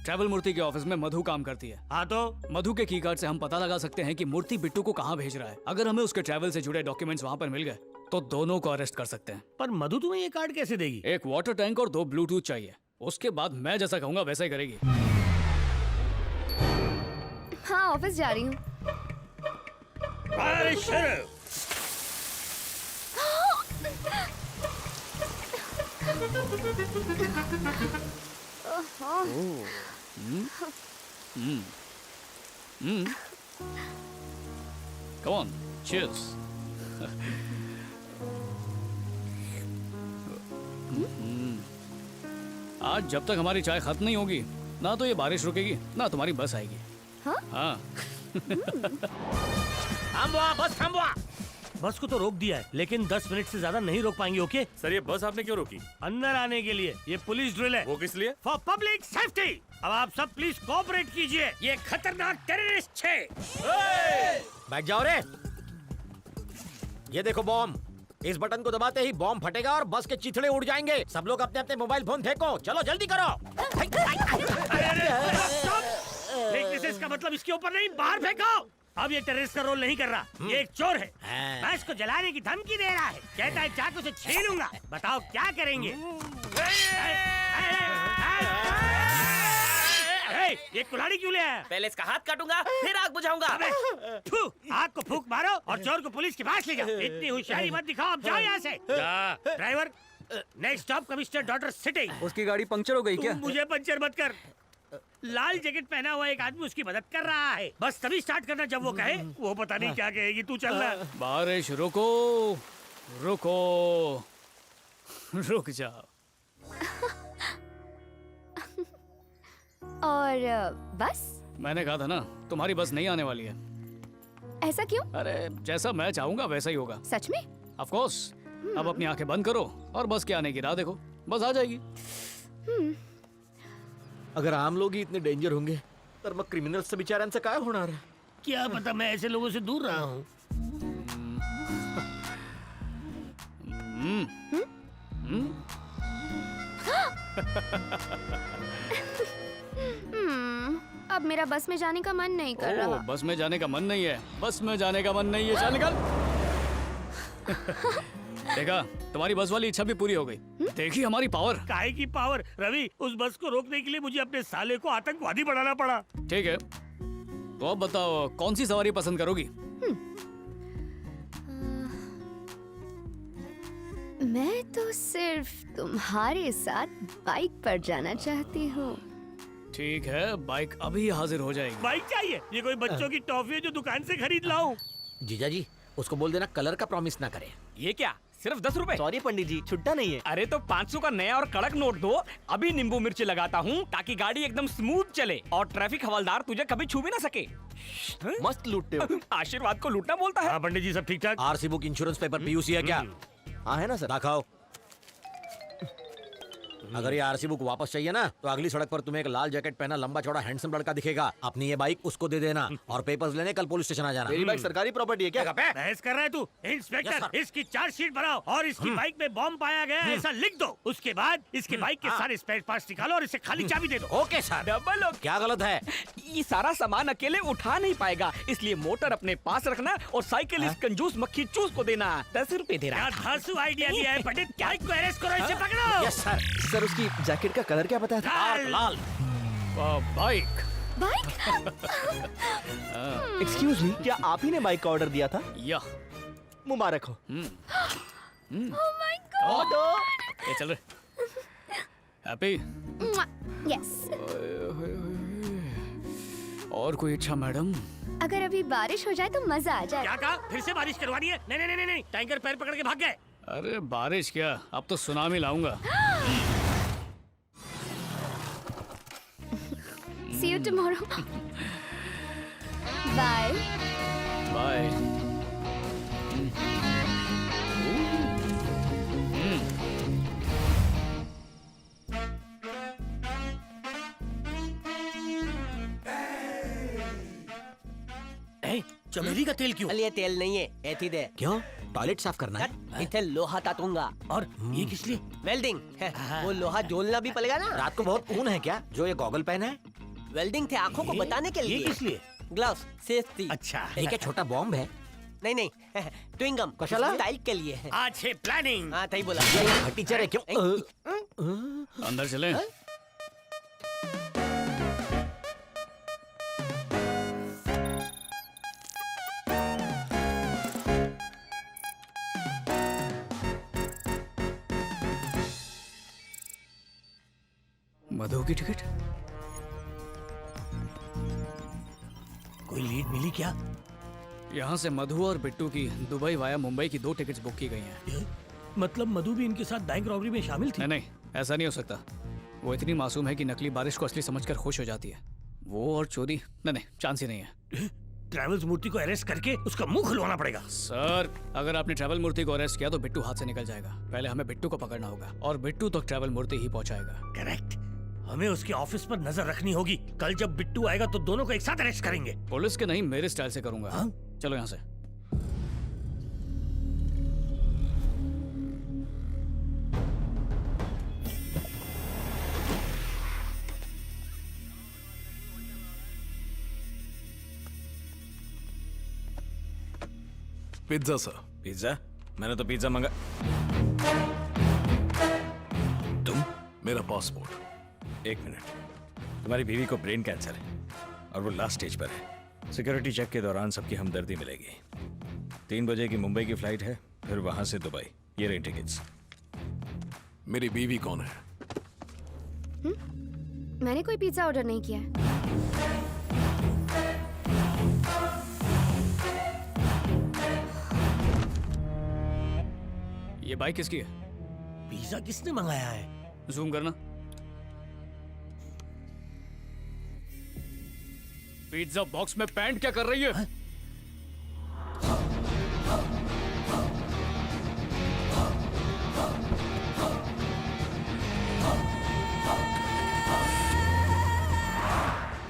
ट्रैवल मूर्ति के ऑफिस में मधु काम करती है। हाँ तो मधु के की कार्ड से हम पता लगा सकते हैं कि मूर्ति बिट्टू को कहाँ भेज रहा है। अगर हमें उसके ट्रैवल से जुड़े डॉक्यूमेंट्स वहाँ पर मिल गए तो दोनों को अरेस्ट कर सकते हैं। पर मधु तुम्हें ये कार्ड कैसे देगी? एक वाटर टैंक और 2 ब्लूटूथ चाहिए। उसके बाद मैं जैसा कहूंगा वैसा ही करेगी। हाँ, ऑफिस जा रही हूँ। Come on, cheers. आज जब तक हमारी चाय खत्म नहीं होगी ना तो ये बारिश रुकेगी ना तुम्हारी बस आएगी। हाँ। थामवा, बस थामवा। बस को तो रोक दिया है लेकिन 10 मिनट से ज्यादा नहीं रोक पाएंगे। ओके सर, ये बस आपने क्यों रोकी? अंदर आने के लिए। ये पुलिस ड्रिल है। वो किस लिए? For public safety. अब आप सब प्लीज कोऑपरेट कीजिए। ये खतरनाक टेररिस्ट है। बैठ जाओ रे। ये देखो बॉम्ब। इस बटन को दबाते ही बॉम्ब फटेगा और बस के चिथड़े उड़ जाएंगे। सब लोग अपने अपने मोबाइल फोन फेंको। चलो जल्दी करो। फेंकने से इसका मतलब इसके ऊपर नहीं, बाहर फेंको। अब ये टेररिस्ट का रोल नहीं कर रहा, ये एक चोर है। बस को जलाने की धमकी दे रहा है। कहता है चाकू से छीलूंगा। बताओ क्या करेंगे? ये कुल्हाड़ी क्यों ले आया? पहले इसका हाथ काटूंगा फिर आग बुझाऊंगा। आग को फूंक मारो और चोर को पुलिस के पास ले जाओ। इतनी होशियारी मत दिखाओ। अब जाओ यहाँ से। Driver, next stop commissioner daughter city. उसकी गाड़ी पंक्चर हो गई क्या? मुझे पंचर मत कर। लाल जैकेट पहना हुआ एक आदमी उसकी मदद कर रहा है। बस तभी स्टार्ट करना जब वो कहे। वो पता नहीं क्या कहेगी। तू चल रहा। बारिश रुको रुको। रुक जाओ। और बस मैंने कहा था ना तुम्हारी बस नहीं आने वाली है। ऐसा क्यों? अरे जैसा मैं चाहूंगा वैसा ही होगा। सच में? Of course. अब अपनी आंखें बंद करो और बस के आने की राह देखो, बस आ जाएगी। अगर आम लोग ही इतने डेंजर होंगे तर मग क्रिमिनल्स बिचाऱ्यांचं काय होणार? क्या पता, मैं ऐसे लोगों से दूर रहा हूँ। अब मेरा बस में जाने का मन नहीं कर रहा। बस में जाने का मन नहीं है, बस में जाने का मन नहीं है, चल निकल। देखा, तुम्हारी बस वाली इच्छा भी पूरी हो गई। देखी हमारी पावर। काहे की पावर? रवि, उस बस को रोकने के लिए मुझे अपने साले को आतंकवादी बनाना पड़ा। ठीक है, तो अब बताओ कौन सी सवारी पसंद करोगी? मैं तो सिर्फ तुम्हारे साथ बाइक पर जाना चाहती हूँ। ठीक है, बाइक अभी हाजिर हो जाएगी। बाइक चाहिए? ये कोई बच्चों की टॉफी है जो दुकान से खरीद लाऊं? जीजा जी, उसको बोल देना कलर का प्रॉमिस ना करे। ये क्या, सिर्फ 10 रुपए? सॉरी पंडित जी, छुट्टा नहीं है। अरे तो 500 का नया और कड़क नोट दो। अभी नींबू मिर्ची लगाता हूँ ताकि गाड़ी एकदम स्मूथ चले और ट्रैफिक हवलदार तुझे कभी छू भी ना सके। मस्त लूटते हो। आशीर्वाद को लूटना बोलता है। हाँ पंडित जी, सब ठीक ठाक? RC book, insurance paper, PUC है क्या? हाँ है ना सर। दिखाओ। अगर ये आरसी बुक वापस चाहिए ना तो अगली सड़क पर तुम्हें एक लाल जैकेट पहना लंबा चौड़ा हैंडसम लड़का दिखेगा। अपनी ये बाइक उसको दे देना और पेपर्स लेने कल पुलिस स्टेशन आ जाना। मेरी बाइक सरकारी प्रॉपर्टी है क्या? बहस कर रहा है तू? इंस्पेक्टर, इसकी चार्जशीट बनाओ और इसकी बाइक में बॉम्ब पाया गया है ऐसा लिख दो। उसके बाद इसके बाइक के सारे स्पेयर पार्ट्स निकालो और इसे खाली चाबी दे दो। Okay sir. डबल क्या गलत है? ये सारा सामान अकेले उठा नहीं पाएगा, इसलिए मोटर अपने पास रखना और साइकिल इस कंजूस मक्खी चूस को देना। 10 रुपए दे रहा है। धांसू आइडिया दिया है पंडित। बाइक को अरेस्ट करो, इसे पकड़ो। Yes sir. सर उसकी जैकेट का कलर क्या बताया था? लाल। बाइक। एक्सक्यूज मी, क्या आप ही ने बाइक का ऑर्डर दिया था? या। मुबारक हो। Oh my God! ये चल रहे। हैप्पी? यस। और कोई इच्छा मैडम? अगर अभी बारिश हो जाए तो मजा आ जाए। क्या कहा? फिर से बारिश करवानी है? नहीं नहीं नहीं नहीं, टैंकर पैर पकड़ के भाग गए। अरे बारिश क्या, अब तो सुनामी लाऊंगा। See you tomorrow. Bye. Bye. चमेली का तेल क्यों? ये तेल नहीं है, एथिड है। क्यों? टॉयलेट साफ करना है? इथे लोहा तातूंगा। और ये किस लिए? वेल्डिंग। वो लोहा जोलना भी पड़ेगा ना। रात को बहुत ऊन है क्या जो ये गॉगल पहना है? वेल्डिंग थे आंखों को बताने के लिए। ये किस लिए? Gloves, safety. अच्छा। ये क्या छोटा बॉम्ब है? नहीं नहीं, ट्विंगम कशाला? स्टाइल के लिए है। आज है प्लानिंग। हाँ तही बोला। टीचर है क्यों? अंदर चलें? मधु की टिकट? कोई लीड मिली क्या? यहाँ से मधु और बिट्टू की दुबई वाया मुंबई की 2 टिकट्स बुक की गई हैं। मतलब मधु भी इनके साथ बैंक रॉबरी में शामिल थी? नहीं, ऐसा नहीं हो सकता। वो इतनी मासूम है कि नकली बारिश को असली समझकर खुश हो जाती है। वो और चोरी, नहीं, चांस ही नहीं है। ट्रैवल्स मूर्ति को अरेस्ट करके उसका मुंह खुलवाना पड़ेगा। सर, अगर आपने ट्रैवल मूर्ति को अरेस्ट किया तो बिट्टू हाथ से निकल जाएगा। पहले हमें बिट्टू को पकड़ना होगा और बिट्टू तक ट्रैवल मूर्ति ही पहुंचाएगा। करेक्ट। हमें उसके ऑफिस पर नजर रखनी होगी। कल जब बिट्टू आएगा तो दोनों को एक साथ अरेस्ट करेंगे। पुलिस के नहीं, मेरे स्टाइल से करूंगा। हाँ? चलो यहाँ से। Pizza sir. पिज्जा? मैंने तो पिज्जा मंगा। तुम? मेरा पासपोर्ट। 1 मिनट। तुम्हारी बीवी को ब्रेन कैंसर है और वो लास्ट स्टेज पर है। सिक्योरिटी चेक के दौरान सबकी हमदर्दी मिलेगी। 3 बजे की मुंबई की फ्लाइट है, फिर वहां से दुबई। ये रही टिकट्स। मेरी बीवी कौन है? मैंने कोई पिज्जा ऑर्डर नहीं किया है। ये बाइक किसकी है? पिज्जा किसने मंगाया है? जूम करना। पिज्जा बॉक्स में पैंट क्या कर रही है?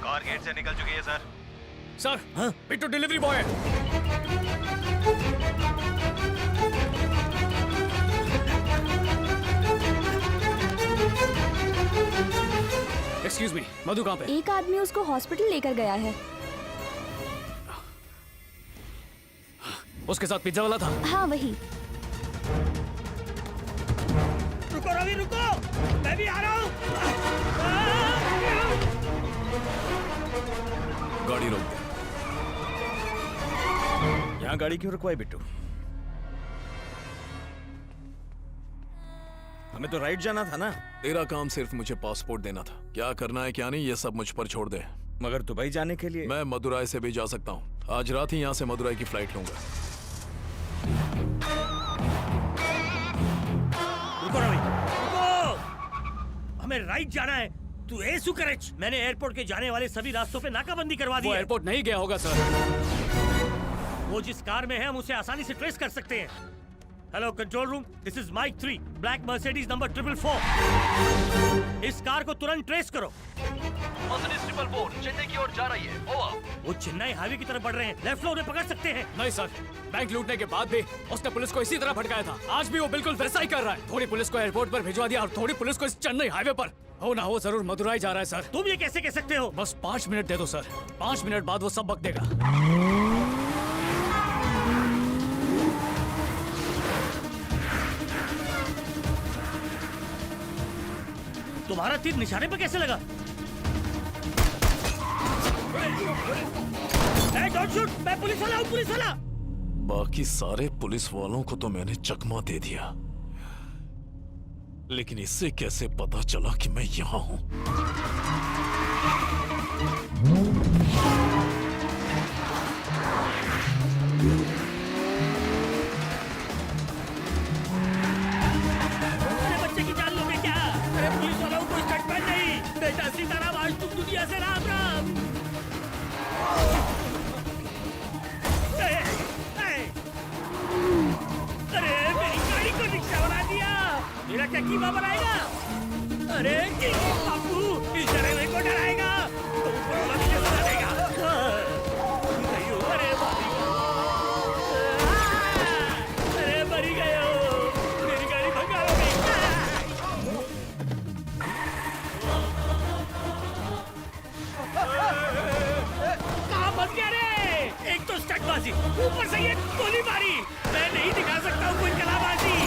कार गेट से निकल चुकी है sir. Sir, Bittu delivery boy है। एक्सक्यूज मी, मधु कहाँ पे? एक आदमी उसको हॉस्पिटल लेकर गया है। उसके साथ पिज्जा वाला था? हाँ वही। रुको रवि रुको, मैं भी आ रहा हूँ। गाड़ी रोक दे। यहाँ गाड़ी क्यों रुकवाई बिट्टू? हमें तो राइड जाना था ना। तेरा काम सिर्फ मुझे पासपोर्ट देना था। क्या करना है क्या नहीं ये सब मुझ पर छोड़ दे। मगर दुबई जाने के लिए मैं मदुराई से भी जा सकता हूँ। आज रात ही यहाँ से मदुराई की फ्लाइट लूंगा। रुको रवि, रुको। हमें राइट जाना है। तू ए सुकरेच। मैंने एयरपोर्ट के जाने वाले सभी रास्तों पे नाकाबंदी करवा दी वो है। एयरपोर्ट नहीं गया होगा सर। वो जिस कार में है हम उसे आसानी से ट्रेस कर सकते हैं। Hello control room, this is Mike 3, black Mercedes number 444। इस कार को तुरंत ट्रेस करो। मर्सिडीज 444 चेन्नई की ओर जा रही है। ओवर। वो चेन्नई हाईवे की तरफ बढ़ रहे हैं। लेफ्ट लो, उन्हें पकड़ सकते हैं। नहीं सर, बैंक लूटने के बाद भी उसने पुलिस को इसी तरह भटकाया था। आज भी वो बिल्कुल वैसा ही कर रहा है। थोड़ी पुलिस को एयरपोर्ट पर भिजवा दिया और थोड़ी पुलिस को इस चेन्नई हाईवे पर। हो ना हो जरूर मदुराई जा रहा है सर। तुम ये कैसे कह सकते हो? बस 5 मिनट दे दो सर। 5 मिनट बाद वो सब बक देगा। तुम्हारा तीर निशाने पर कैसे लगा? डोंट शूट, मैं पुलिस वाला हूँ, पुलिस वाला। बाकी सारे पुलिस वालों को तो मैंने चकमा दे दिया, लेकिन इससे कैसे पता चला कि मैं यहाँ हूँ? अरे बच्चे की जान लोगे क्या? अरे पुलिस वालों को स्टंटमैन नहीं। बेटा सीताराम, आज तुम दुनिया से राम राम। अरे मेरी गाड़ी को रिक्शा बना दिया। मेरा क्या कीमा बनाएगा? अरे बापू, इस ड्राइवर को डराएगा तो ऊपर वाला मुझे बना देगा। अरे अरे मरी गए हो। मेरी गाड़ी भगा हो गई। कहाँ फंस गया रे? एक तो स्टंटबाजी, ऊपर से ये गोली मारी। मैं नहीं दिखा सकता हूँ कोई कलाबाजी।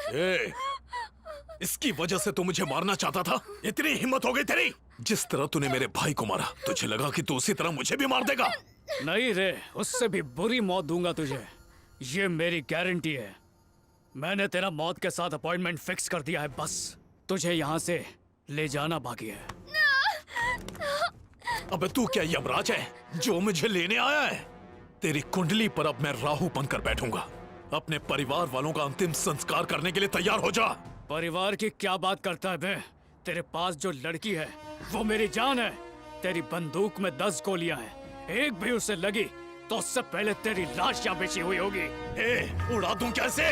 ए, इसकी वजह से तू मुझे मारना चाहता था? इतनी हिम्मत हो गई तेरी? जिस तरह तूने मेरे भाई को मारा, तुझे लगा कि तू उसी तरह मुझे भी मार देगा? नहीं रे, उससे भी बुरी मौत दूंगा तुझे, ये मेरी गारंटी है। मैंने तेरा मौत के साथ अपॉइंटमेंट फिक्स कर दिया है, बस तुझे यहाँ से ले जाना बाकी है। अबे तू क्या यमराज है जो मुझे लेने आया है? तेरी कुंडली पर अब मैं राहु बनकर बैठूंगा। अपने परिवार वालों का अंतिम संस्कार करने के लिए तैयार हो जा। परिवार की क्या बात करता है बे? तेरे पास जो लड़की है वो मेरी जान है। तेरी बंदूक में 10 गोलियां हैं, एक भी उससे लगी तो उससे पहले तेरी लाश यहाँ बिछी हुई होगी। उड़ा दूं कैसे?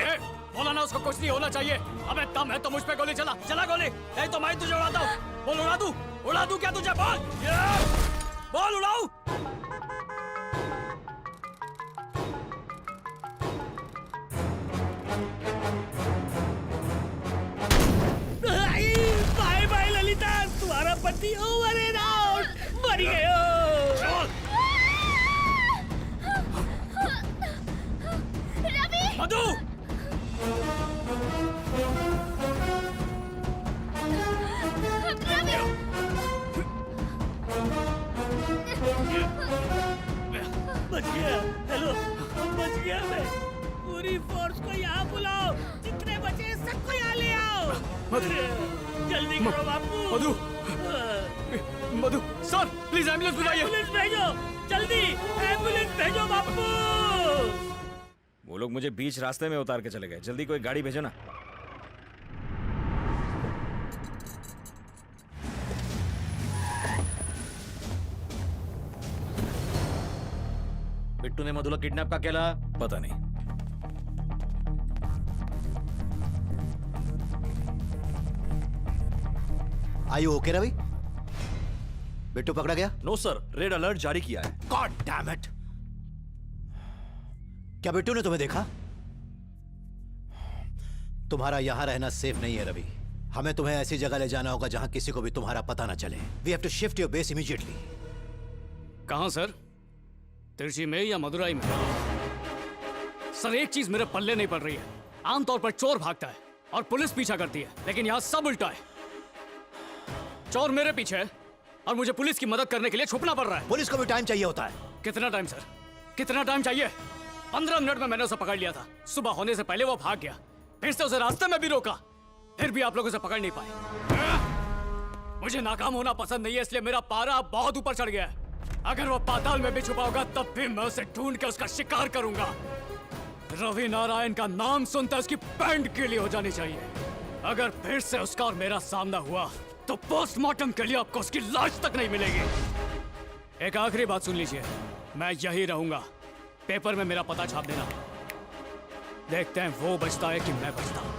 बोला ना उसको कुछ नहीं होना चाहिए। अबे दम है तो मुझ पे गोली चला, चला गोली, नहीं तो मैं तुझे उड़ाता हूँ। बोल उड़ा दूं क्या तुझे? बोल उड़ाऊं? बाय बाय ललिता, तुम्हारा पति ओवर एंड आउट, मर गए हो। रवि! मधु! बच गया। हेलो, बच गया मैं। पूरी फोर्स को यहाँ बुलाओ, जितने बचे सबको यहाँ ले आओ। जल्दी करो बापू। मधु सर, प्लीज एम्बुलेंस बुलाइए। एम्बुलेंस भेजो, जल्दी एम्बुलेंस भेजो बापू। वो लोग मुझे बीच रास्ते में उतार के चले गए, जल्दी कोई गाड़ी भेजो ना। बिट्टू ने मधुला किडनैप का केला? पता नहीं। आयु ओके रवि? बिट्टू पकड़ा गया? नो सर, रेड अलर्ट जारी किया है। God damn it! क्या बिट्टू ने तुम्हें देखा? तुम्हारा यहां रहना सेफ नहीं है रवि। हमें तुम्हें ऐसी जगह ले जाना होगा जहां किसी को भी तुम्हारा पता ना चले। We have to shift your base immediately. कहां सर? तिरछी में या मदुराई में? सर एक चीज मेरे पल्ले नहीं पड़ रही है। आमतौर पर चोर भागता है और पुलिस पीछा करती है, लेकिन यहाँ सब उल्टा है। चोर मेरे पीछे है और मुझे पुलिस की मदद करने के लिए छुपना पड़ रहा है। पुलिस को भी टाइम चाहिए होता है। कितना टाइम सर? कितना टाइम चाहिए? 15 मिनट में मैंने उसे पकड़ लिया था। सुबह होने से पहले वो भाग गया, फिर से उसे रास्ते में भी रोका, फिर भी आप लोग उसे पकड़ नहीं पाए। मुझे नाकाम होना पसंद नहीं है, इसलिए मेरा पारा बहुत ऊपर चढ़ गया है। अगर वो पाताल में भी छुपा होगा तब भी मैं उसे ढूंढ के उसका शिकार करूंगा। रवि नारायण का नाम सुनता उसकी पैंट गीली हो जानी चाहिए। अगर फिर से उसका और मेरा सामना हुआ तो पोस्टमार्टम के लिए आपको उसकी लाश तक नहीं मिलेगी। एक आखिरी बात सुन लीजिए, मैं यही रहूंगा। पेपर में मेरा पता छाप देना। देखते हैं वो बचता है कि मैं बचता हूं।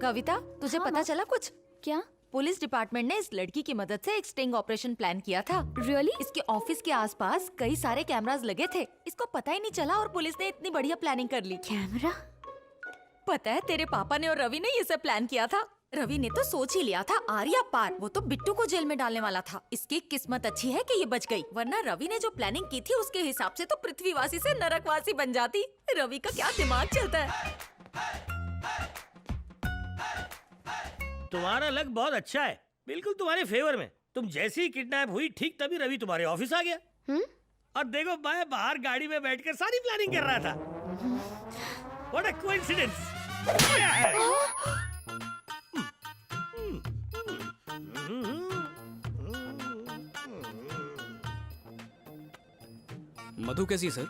कविता, तुझे पता चला कुछ? क्या? पुलिस डिपार्टमेंट ने इस लड़की की मदद से एक स्टिंग ऑपरेशन प्लान किया था। रियली? इसके ऑफिस के आसपास कई सारे कैमरास लगे थे। इसको पता ही नहीं चला और पुलिस ने इतनी बढ़िया प्लानिंग कर ली। कैमरा? पता है तेरे पापा ने और रवि ने ये सब प्लान किया था। रवि ने तो सोच ही लिया था आर्या पार, वो तो बिट्टू को जेल में डालने वाला था। इसकी किस्मत अच्छी है कि ये बच गई, वरना रवि ने जो प्लानिंग की थी उसके हिसाब से तो पृथ्वीवासी से नरकवासी बन जाती। रवि का क्या दिमाग चलता है। तुम्हारा लक बहुत अच्छा है, बिल्कुल तुम्हारे फेवर में। तुम जैसे ही किडनैप हुई ठीक तभी रवि तुम्हारे ऑफिस आ गया। और देखो मैं बाहर गाड़ी में बैठकर सारी प्लानिंग कर रहा था। What a coincidence. मधु कैसी सर?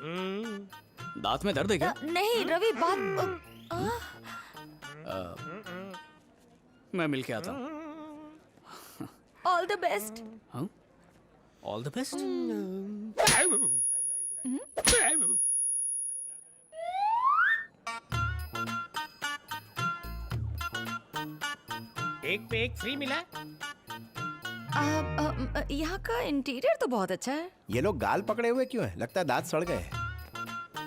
दांत में दर्द है क्या? नहीं रवि, बात मैं मिल के आता हूँ। All the best. हाँ? All the best. एक पे एक फ्री मिला। यहाँ का इंटीरियर तो बहुत अच्छा है। ये लोग गाल पकड़े हुए क्यों है? लगता है दांत सड़ गए।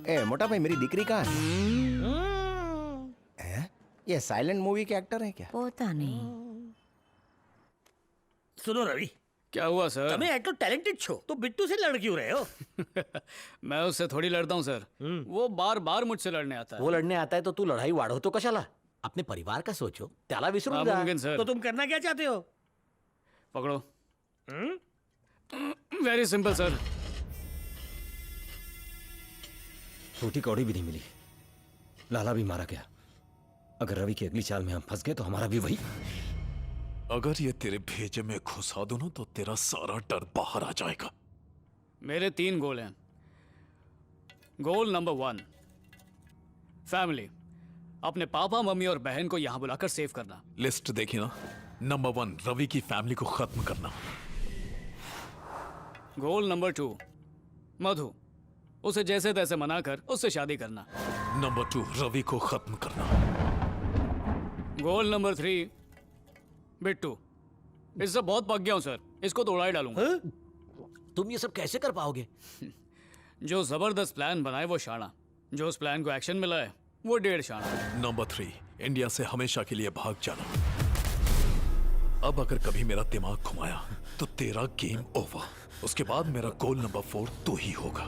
ए मोटा भाई, मेरी दिकरी कहाँ है? ये साइलेंट मूवी के एक्टर हैं क्या? पता नहीं। सुनो रवि, क्या हुआ सर? તમે એટલો ટેલેન્ટેડ છો તો बिट्टू से लड़ क्यों रहे हो? मैं उससे थोड़ी लड़ता हूँ सर, वो बार बार मुझसे लड़ने आता है। वो लढणे आता है तो तू लढाई वाढवतो कशाला? अपने परिवार का सोचो, त्याला विसरून जा. नामुमकिन सर। तो तुम करना क्या चाहते हो? पकड़ो। Very simple sir. रोटी कौड़ी भी नहीं मिली, लाला भी मारा गया। अगर रवि की अगली चाल में हम फंस गए तो हमारा भी वही। अगर ये तेरे भेजे में घुसा दो ना तो तेरा सारा डर बाहर आ जाएगा। मेरे 3 गोल हैं। Goal number 1, family. अपने पापा, मम्मी और बहन को यहां बुलाकर सेव करना। लिस्ट देखिए ना। नंबर 1, रवि की फैमिली को खत्म करना। गोल नंबर 2, मधु। उसे जैसे तैसे मनाकर उससे शादी करना। नंबर 2, रवि को खत्म करना। गोल नंबर 3, बिट्टू। इससे बहुत पक गया हूं सर, इसको तो उड़ा ही डालूंगा। तुम ये सब कैसे कर पाओगे? जो जबरदस्त प्लान बनाए वो शाना, जो उस प्लान को एक्शन मिला है वो 1.5 शाना। नंबर 3, इंडिया से हमेशा के लिए भाग जाना। अब अगर कभी मेरा दिमाग घुमाया तो तेरा गेम ओवर। उसके बाद मेरा गोल नंबर 4 तू ही होगा।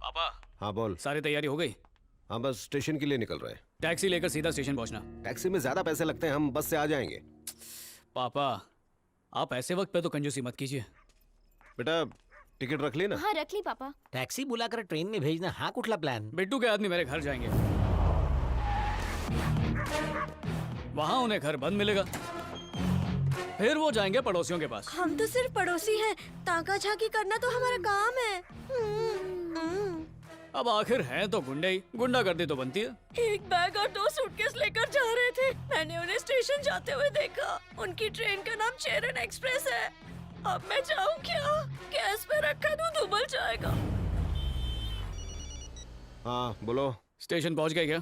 पापा। हाँ बोल। सारी तैयारी हो गई? हाँ बस स्टेशन के लिए निकल रहे हैं। टैक्सी लेकर सीधा स्टेशन पहुंचना। टैक्सी में ज्यादा पैसे लगते हैं, हम बस से आ जाएंगे। पापा आप ऐसे वक्त पे तो कंजूसी मत कीजिए। बेटा टिकट रख ली ना? हाँ रख ली पापा। टॅक्सी बुलाकर ट्रेन में भेजना हा कुठला प्लान? बिट्टू के आदमी मेरे घर जाएंगे, वहां उन्हें घर बंद मिलेगा, फिर वो जाएंगे पड़ोसियों के पास। हम तो सिर्फ पड़ोसी हैं, ताका झाकी करना तो हमारा काम है। अब आखिर है तो गुंडे ही, गुंडागर्दी तो बनती है। एक बैग और 2 सूटकेस लेकर जा रहे थे, मैंने उन्हें स्टेशन जाते हुए देखा। उनकी ट्रेन का नाम चेरन एक्सप्रेस है। अब मैं जाऊं क्या? गैस पे रखा दूं उबल जाएगा। हाँ बोलो। स्टेशन पहुंच गए क्या?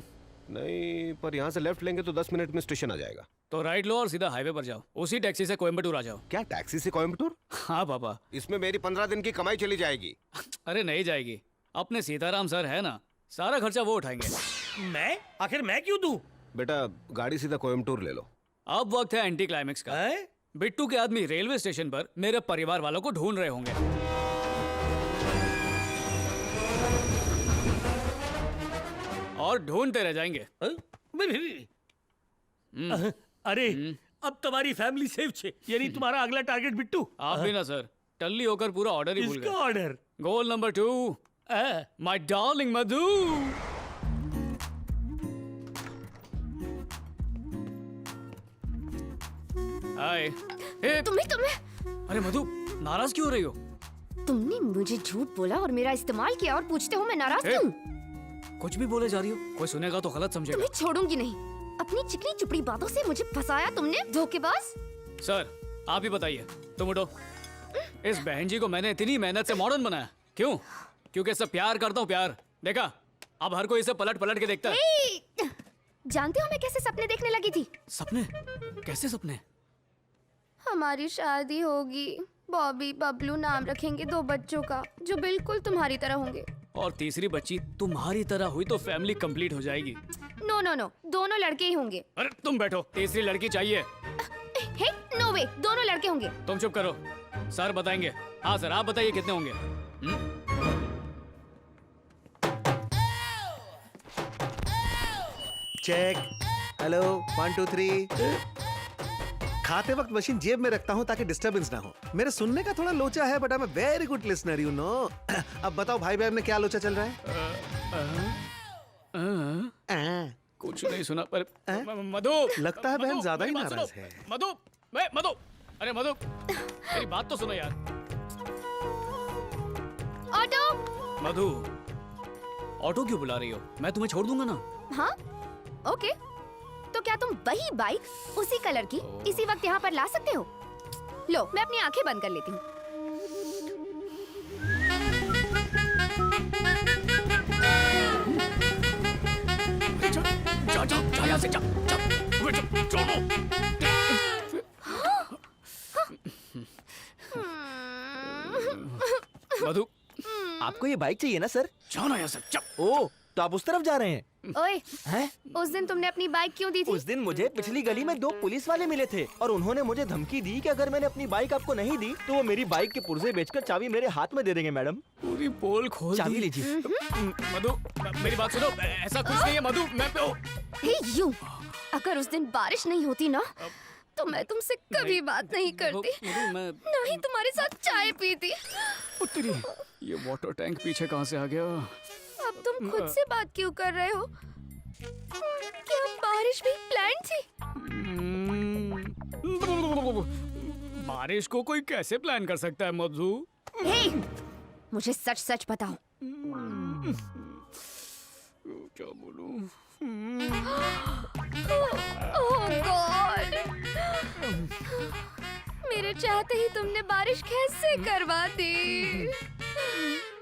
नहीं, पर यहाँ से लेफ्ट लेंगे तो 10 मिनट में स्टेशन आ जाएगा। तो राइट लो और सीधा हाईवे पर जाओ, उसी टैक्सी से कोयम्बटूर आ जाओ। क्या टैक्सी से कोयम्बटूर? हाँ पापा। इसमें मेरी 15 दिन की कमाई चली जाएगी। अरे नहीं जाएगी, अपने सीताराम सर है ना, सारा खर्चा वो उठाएंगे। मैं? आखिर मैं क्यों दूं? बेटा गाड़ी सीधा कोयम्बटूर ले लो। अब वक्त है एंटी क्लाइमेक्स का। बिट्टू के आदमी रेलवे स्टेशन पर मेरे परिवार वालों को ढूंढ रहे होंगे। और ढूंढते रह जाएंगे। अरे अब तुम्हारी फैमिली सेफ छे, यानी तुम्हारा अगला टारगेट बिट्टू। आप भी ना सर, टल्ली होकर पूरा ऑर्डर ही भूल गए। किसका order? Goal number 2, my darling Madhu. Hi. तुम्हें अरे मधु, नाराज क्यों हो रही हो? तुमने मुझे झूठ बोला और मेरा इस्तेमाल किया और पूछते हो मैं नाराज क्यों? कुछ भी बोले जा रही हो, कोई सुनेगा तो गलत समझेगा। तुम्हें छोड़ूंगी नहीं। अपनी चिकनी चुपड़ी बातों से मुझे फंसाया तुमने, धोखेबाज। सर आप ही बताइए, तुम उठो। इस बहन जी को मैंने इतनी मेहनत से मॉडर्न बनाया, क्यों? क्योंकि इससे प्यार करता हूँ, प्यार। देखा, अब हर कोई इसे पलट पलट के देखता है। जानते हो मैं कैसे सपने देखने लगी थी? सपने? कैसे सपने? हमारी शादी होगी, बॉबी बबलू नाम रखेंगे 2 बच्चों का जो बिल्कुल तुम्हारी तरह होंगे। और तीसरी बच्ची तुम्हारी तरह हुई तो फैमिली कंप्लीट हो जाएगी। नो नो नो, दोनों लड़के ही होंगे। अरे तुम बैठो, तीसरी लड़की चाहिए। हे, नो वे, दोनों लड़के होंगे। तुम चुप करो, सर बताएंगे। हाँ सर, आप बताइए कितने होंगे? चेक। हेलो 1 2 3। खाते वक्त मशीन जेब में रखता हूँ ताकि डिस्टरबेंस ना हो। मेरे सुनने का थोड़ा लोचा है but I am a very good listener, you know. अब बताओ भाई बहन में क्या लोचा चल रहा है? कुछ नहीं सुना पर मधु, लगता है बहन ज्यादा ही नाराज है। मधु, मधु, अरे मधु, मेरी बात तो सुनो यार। ऑटो। मधु, ऑटो क्यों बुला रही हो? मैं तुम्हें छोड़ दूंगा ना। हाँ ओके, तो क्या तुम वही बाइक उसी कलर की इसी वक्त यहाँ पर ला सकते हो? लो, मैं अपनी आंखें बंद कर लेती हूँ। जा यहाँ से, जा। मधु, आप आपको ये बाइक चाहिए ना सर? जाना यहाँ से, चल। ओ, तो आप उस तरफ जा रहे हैं? ओए, हैं? उस दिन तुमने अपनी बाइक क्यों दी थी? उस दिन मुझे पिछली गली में 2 पुलिस वाले मिले थे और उन्होंने मुझे धमकी दी कि अगर मैंने अपनी बाइक आपको नहीं दी तो वो मेरी बाइक के पुर्जे बेचकर चाबी मेरे हाथ में दे देंगे मैडम। पूरी पोल खोल चाबी दी। लीजिए। मधु, मेरी बात सुनो, ऐसा कुछ नहीं है मधु, मैं हे यू, अगर उस दिन बारिश नहीं होती ना तो मैं तुमसे कभी बात नहीं करती, ना ही तुम्हारे साथ चाय पीती। तेरी ये वाटर टैंक पीछे कहाँ से आ गया? अब तुम खुद से बात क्यों कर रहे हो? क्या बारिश भी प्लान थी? बारिश को कोई कैसे प्लान कर सकता है मधु? हे, मुझे सच सच बताओ। क्या बोलूं? ओह गॉड, मेरे चाहते ही तुमने बारिश कैसे करवा दी?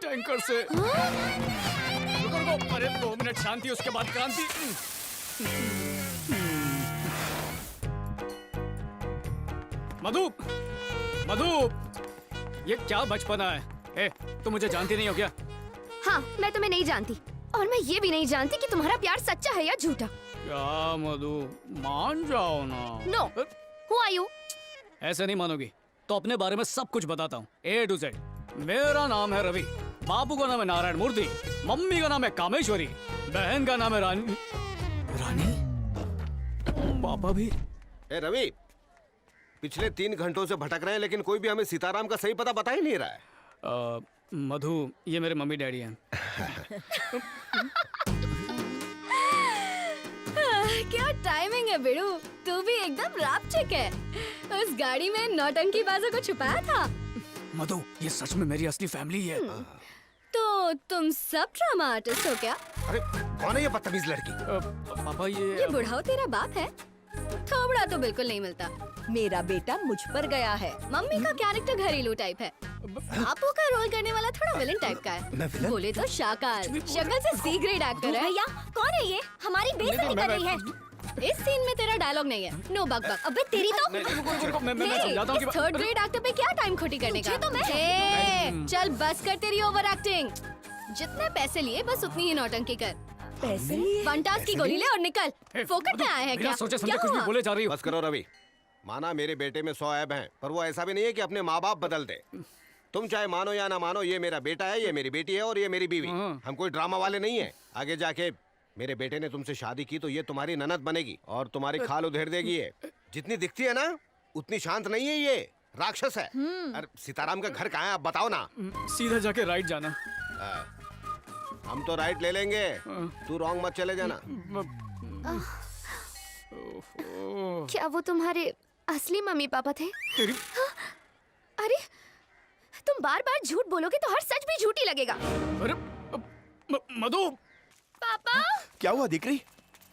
टैंकर से। रुको रुको, अरे 2 मिनट शांति, उसके बाद क्रांति। मधु, मधु, ये क्या बचपना है? ए, तुम मुझे जानती नहीं हो क्या? हाँ, मैं तुम्हें नहीं जानती और मैं ये भी नहीं जानती कि तुम्हारा प्यार सच्चा है या झूठा। क्या मधु, मान जाओ ना। No, who are you? ऐसे नहीं मानोगी तो अपने बारे में सब कुछ बताता हूँ, A to Z। मेरा नाम है रवि, बाबू का नाम है नारायण मूर्ति, मम्मी का नाम है कामेश्वरी, बहन का नाम है रानी। रानी? पापा भी? ए रवि, पिछले 3 घंटों से भटक रहे हैं लेकिन कोई भी हमें सीताराम का सही पता बता ही नहीं रहा है। मधु, ये मेरे मम्मी डैडी हैं। क्या टाइमिंग है बिड़ू, तू भी एकदम राप चिक है। उस गाड़ी में नौटंकी बाजों को छुपाया था। मधु, ये सच में मेरी असली फैमिली है। तो तुम सब ड्रामा आर्टिस्ट हो क्या? अरे कौन है ये बदतमीज लड़की? पापा ये बुढ़ाओ तेरा बाप है? थोबड़ा तो बिल्कुल नहीं मिलता। मेरा बेटा मुझ पर गया है। मम्मी का कैरेक्टर घरेलू टाइप है, बापू का रोल करने वाला थोड़ा विलन टाइप का है। बोले तो शाकाल, शक्ल से सी ग्रेड एक्टर है। भैया कौन है ये? हमारी बेइज्जती कर रही है। इस सीन में तेरा डायलॉग नहीं है। नो बक बक। अबे तेरी तो इस थर्ड ग्रेड एक्टर पे क्या टाइम खोटी करने का? तो मैं चल बस कर तेरी ओवर एक्टिंग। जितने पैसे लिए बस उतनी ही नौटंकी कर। पैसे लिए? फंटास की गोली ले और निकल। फोकट में आया है क्या? सोचे समझे कुछ भी बोले जा रही हो। बस करो रवि, माना मेरे बेटे में 100 ऐब हैं, पर वो ऐसा भी नहीं है कि अपने माँ बाप बदल दे। तुम चाहे मानो या ना मानो, ये मेरा बेटा है, ये मेरी बेटी है और ये मेरी बीवी। हम कोई ड्रामा वाले नहीं है। आगे जाके मेरे बेटे ने तुमसे शादी की तो ये तुम्हारी ननद बनेगी और तुम्हारी खाल उधेड़ देगी। ये जितनी दिखती है ना उतनी शांत नहीं है, ये राक्षस है। अरे सीताराम का घर कहाँ है आप बताओ ना। सीधा जाके राइट जाना। हम तो राइट ले लेंगे, तू रॉन्ग मत चले जाना। क्या वो तुम्हारे असली मम्मी पापा थे? हाँ? अरे तुम बार बार झूठ बोलोगे तो हर सच भी झूठी लगेगा। अरे मधु, पापा क्या हुआ दिकरी?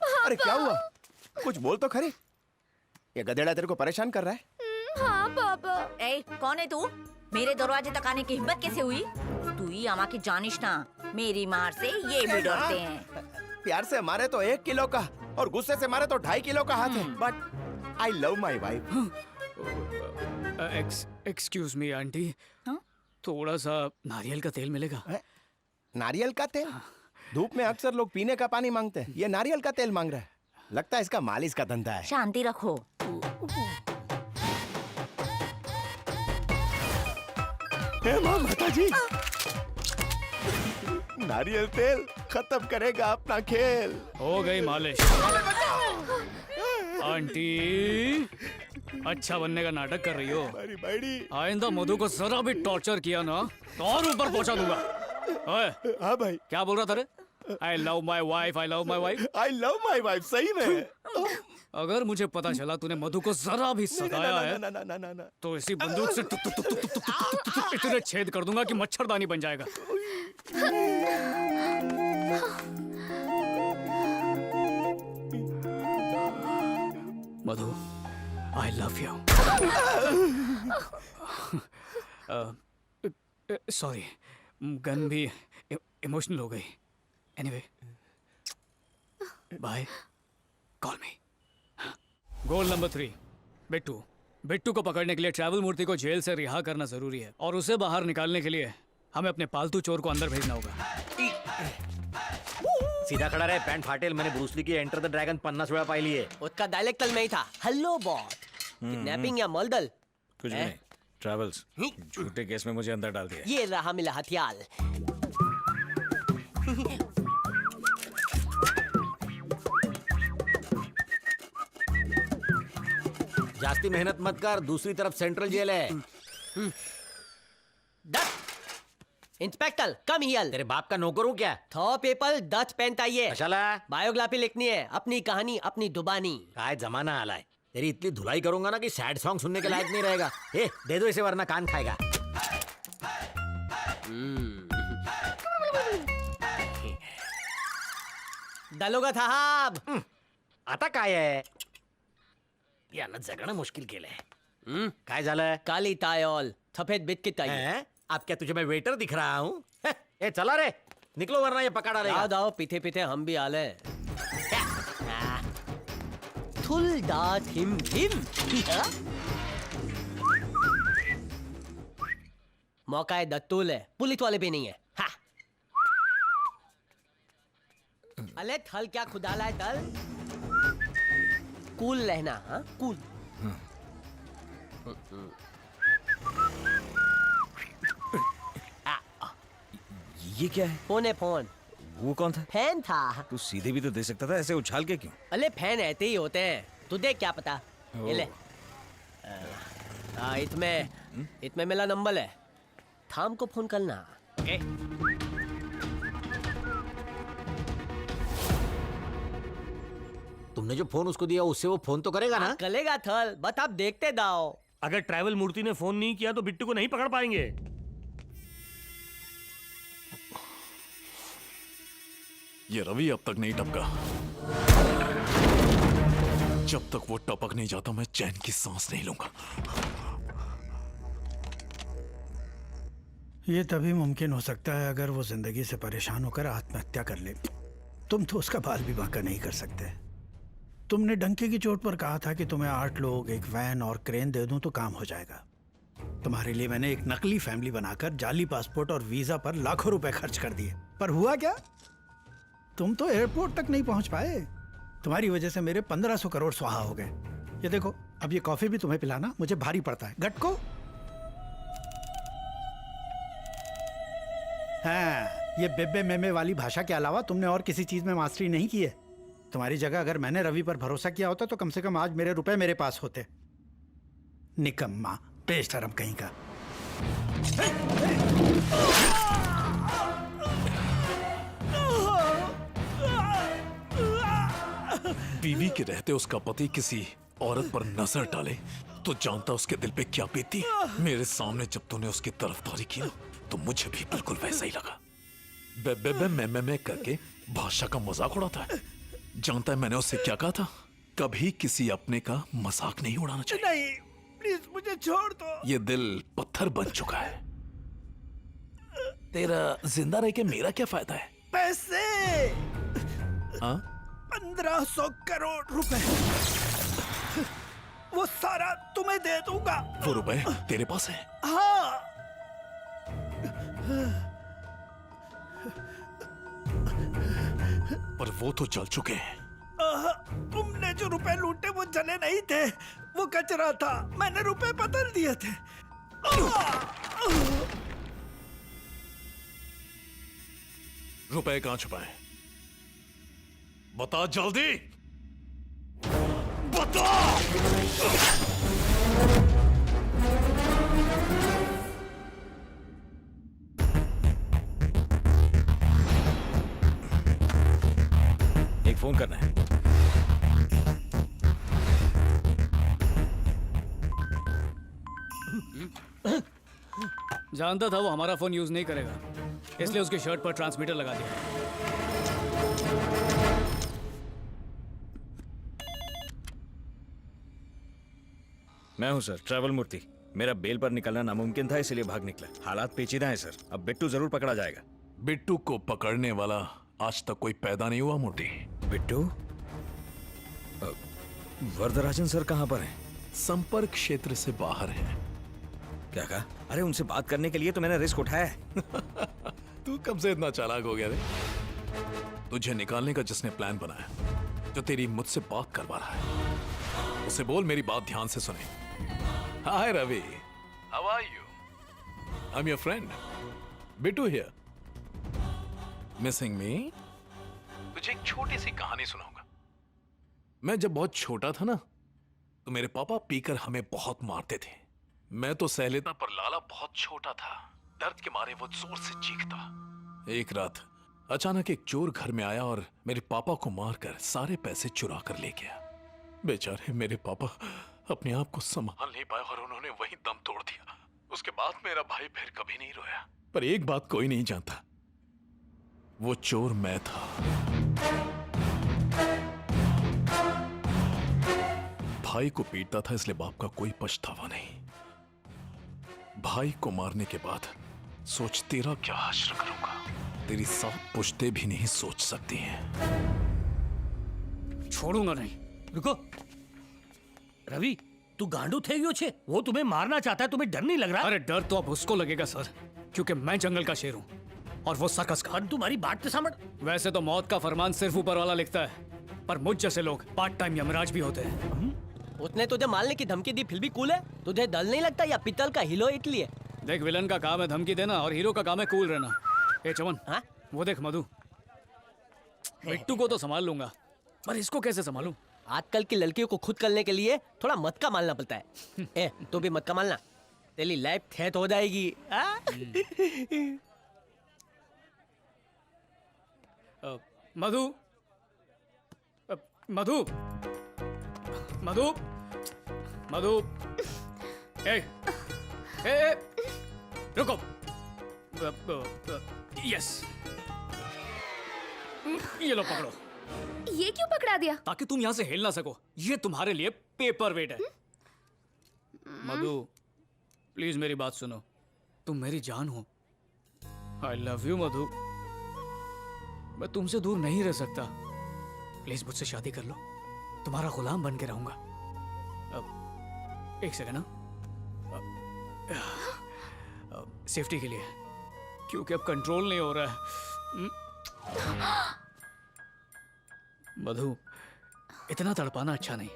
अरे क्या हुआ? कुछ बोल तो खरे। ये गधेड़ा तेरे को परेशान कर रहा है? हाँ पापा। ए, कौन है तू? मेरे दरवाजे तक आने की हिम्मत कैसे हुई? तू ही अमा की जानिश ना, मेरी मार से ये भी डरते हैं। प्यार से मारे तो 1 किलो का और गुस्से से मारे तो 2.5 किलो का हाथ है। But I love my wife. Excuse me aunty, थोड़ा सा नारियल का तेल मिलेगा? नारियल का तेल? धूप में अक्सर लोग पीने का पानी मांगते हैं, ये नारियल का तेल मांग रहा है। लगता है इसका मालिश का धंधा है। शांति रखो। माता जी, नारियल तेल खत्म करेगा अपना खेल। हो गई मालिश। आंटी अच्छा बनने का नाटक कर रही हो। आइंदा मधु को जरा भी टॉर्चर किया ना तो और ऊपर पहुंचा दूंगा। हाँ भाई, क्या बोल रहा था रे? I love my wife, I love my wife. I love my wife, सही में। अगर मुझे पता चला तूने मधु को जरा भी सताया है तो इसी बंदूक से इतने छेद कर दूंगा कि मच्छरदानी बन जाएगा। Madhu, I love you. Sorry, gun भी इमोशनल हो गई। Anyway, bye, call me. Goal number 3, Bittu. Bittu को पकड़ने के लिए ट्रैवल मूर्ति को जेल से रिहा करना जरूरी है और उसे बाहर निकालने के लिए हमें अपने पालतू चोर को अंदर भेजना होगा। सीधा खड़ा रहे, पैंट फाटेल। मैंने ब्रूसली की एंटर द ड्रैगन 50 वेळा पाहिली आहे। उसका डायलेक्ट में ही था, हेलो बॉट। किडनैपिंग या मॉलदल? कुछ भी नहीं। ट्रैवल्स झूठे केस में मुझे अंदर डाल दिया। ये रहा मिला हथियार। जास्ती मेहनत मत कर, दूसरी तरफ सेंट्रल जेल है। Inspector come here. तेरे बाप का नौकर हूँ क्या? थॉ पेपर दच पेन चाहिए। कशाला? बायोग्राफी लिखनी है, अपनी कहानी अपनी दुबानी। काय जमाना आला है, तेरी इतनी धुलाई करूंगा ना कि सैड सॉन्ग सुनने के लायक नहीं रहेगा। ए, दे दो इसे वरना कान खाएगा। दलोगा साहब, आता काय आहे? यानं जगणं मुश्किल केलंय। काय झालं? काली टायल, सफेद बिस्किट चाहिए। आप क्या तुझे मैं वेटर दिख रहा हूँ? ए चला रे, निकलो वरना ये पका डालेगा। आओ दाओ, पीते पीते हम भी आले। थुल दात हिम हिम। मौका है दत्तूल है, पुलिस वाले भी नहीं है। अले थल क्या खुदाला है थल? कूल रहना, हाँ कूल। ये क्या है? फोन है फोन। वो कौन था? फैन था। तू सीधे भी तो दे सकता था, ऐसे उछाल के क्यों? अले फैन ऐसे ही होते हैं, तुझे क्या पता? ये ले। इसमें मेरा नंबर है, थाम को फोन करना। ओके? तुमने जो फोन उसको दिया उससे वो फोन तो करेगा ना? करेगा थल, बस आप देखते दाओ। अगर ट्रैवल मूर्ति ने फोन नहीं किया तो बिट्टू को नहीं पकड़ पाएंगे। ये रवि अब तक नहीं टपका। जब तक वो टपक नहीं जाता मैं चैन की सांस नहीं लूंगा। ये तभी मुमकिन हो सकता है अगर वो जिंदगी से परेशान होकर आत्महत्या कर ले। तुम तो उसका बाल भी बांका नहीं कर सकते। तुमने डंके की चोट पर कहा था कि तुम्हें 8 लोग, एक वैन और क्रेन दे दूं तो काम हो जाएगा। तुम्हारे लिए मैंने एक नकली फैमिली बनाकर जाली पासपोर्ट और वीजा पर लाखों रुपए खर्च कर दिए, पर हुआ क्या? तुम तो एयरपोर्ट तक नहीं पहुंच पाए। तुम्हारी वजह से मेरे 1500 करोड़ स्वाहा हो गए। ये देखो, अब ये कॉफी भी तुम्हें पिलाना मुझे भारी पड़ता है। गटको। हाँ, ये बेबे मेमे वाली भाषा के अलावा तुमने और किसी चीज में मास्टरी नहीं की है। तुम्हारी जगह अगर मैंने रवि पर भरोसा किया होता तो कम से कम आज मेरे रुपए मेरे पास होते। निकम्मा, बेशरम कहीं का। बीवी के रहते उसका पति किसी औरत पर नजर डाले तो जानता उसके दिल पे क्या बीती। मेरे सामने जब तूने उसकी तरफदारी की ना तो मुझे भी बिल्कुल वैसा ही लगा। बे मैं करके भाषा का मजाक उड़ाता है। जानता है मैंने उससे क्या कहा था? कभी किसी अपने का मजाक नहीं उड़ाना चाहिए। नहीं, प्लीज मुझे छोड़ दो। ये दिल पत्थर बन चुका है। तेरा जिंदा रह के मेरा क्या फायदा है? पैसे। हाँ? 1500 करोड़ रुपए, वो सारा तुम्हें दे दूंगा। वो रुपए तेरे पास है? हाँ। पर वो तो जल चुके हैं। तुमने जो रुपए लूटे वो जले नहीं थे, वो कचरा था। मैंने रुपए बदल दिए थे। रुपए कहां छुपाए? बता जल्दी, बता। एक फोन करना है। जानता था वो हमारा फोन यूज नहीं करेगा, इसलिए उसकी शर्ट पर ट्रांसमीटर लगा दिया। मैं हूं सर, ट्रैवल मूर्ति। मेरा बेल पर निकलना नामुमकिन था, इसलिए भाग निकला। हालात पेचीदा हैं सर, अब बिट्टू जरूर पकड़ा जाएगा। बिट्टू को पकड़ने वाला आज तक कोई पैदा नहीं हुआ मोटी। बिट्टू? वरदराजन सर कहां पर हैं? संपर्क क्षेत्र से बाहर है। क्या कहा? अरे उनसे बात करने के लिए तो मैंने रिस्क उठाया है। तू कब से इतना चालाक हो गया रे? तुझे निकालने का जिसने प्लान बनाया, जो तेरी मुझसे बात करवा रहा है, उसे बोल मेरी बात ध्यान से सुने। Hi Ravi, how are you? I am your friend Bittu here. Missing me? तुझे एक छोटी सी कहानी सुनाऊंगा। मैं जब बहुत छोटा था ना, तो मेरे पापा पीकर हमें बहुत मारते थे। मैं तो सह लेता, पर लाला बहुत छोटा था, दर्द के मारे वो जोर से चीखता। एक रात अचानक एक चोर घर में आया और मेरे पापा को मारकर सारे पैसे चुरा कर ले गया। बेचारे मेरे पापा अपने आप को संभाल नहीं पाए और उन्होंने वहीं दम तोड़ दिया। उसके बाद मेरा भाई फिर कभी नहीं रोया। पर एक बात कोई नहीं जानता, वो चोर मैं था। भाई को पीटता था, इसलिए बाप का कोई पछतावा नहीं। भाई को मारने के बाद सोच तेरा क्या हश्र करूंगा। तेरी 7 पुश्ते भी नहीं सोच सकती हैं। छोड़ूंगा नहीं। रुको रवि, तू गांडू थे क्यों छे? वो तुम्हें मारना चाहता है, तुम्हें डर नहीं लग रहा? अरे डर तो अब उसको लगेगा सर, क्योंकि मैं जंगल का शेर हूँ और वो सर्कस का। तुम्हारी बात तो समझ। वैसे तो मौत का फरमान सिर्फ ऊपर वाला लिखता है, पर मुझ जैसे लोग पार्ट टाइम यमराज भी होते हैं। उसने तुझे मारने की धमकी दी, फिर भी कूल है? तुझे डर नहीं लगता या पित्तल का हीरो इसलिए? देख, विलन का काम है धमकी देना और हीरो का काम है कूल रहना। ए चमन, वो देख मधु, बिट्टू को तो संभाल लूंगा, पर इसको कैसे संभालूं? आजकल की लड़कियों को खुद करने के लिए थोड़ा मटका मारना पड़ता है। ए, तू भी मटका मारना, तेरी लाइफ थेट हो जाएगी। मधु, मधु, मधु, मधु, ए, ए, रुको। यस, ये लो पकड़ो। ये क्यों पकड़ा दिया? ताकि तुम यहाँ से हिल ना सको। ये तुम्हारे लिए पेपर वेट है। मधु, प्लीज मेरी बात सुनो, तुम मेरी जान हो। आई लव यू मधु, मैं तुमसे दूर नहीं रह सकता। प्लीज मुझसे शादी कर लो, तुम्हारा गुलाम बन के रहूंगा। अब एक सेकंड ना, सेफ्टी के लिए, क्योंकि अब कंट्रोल नहीं हो रहा है। मधु, इतना तड़पाना अच्छा नहीं।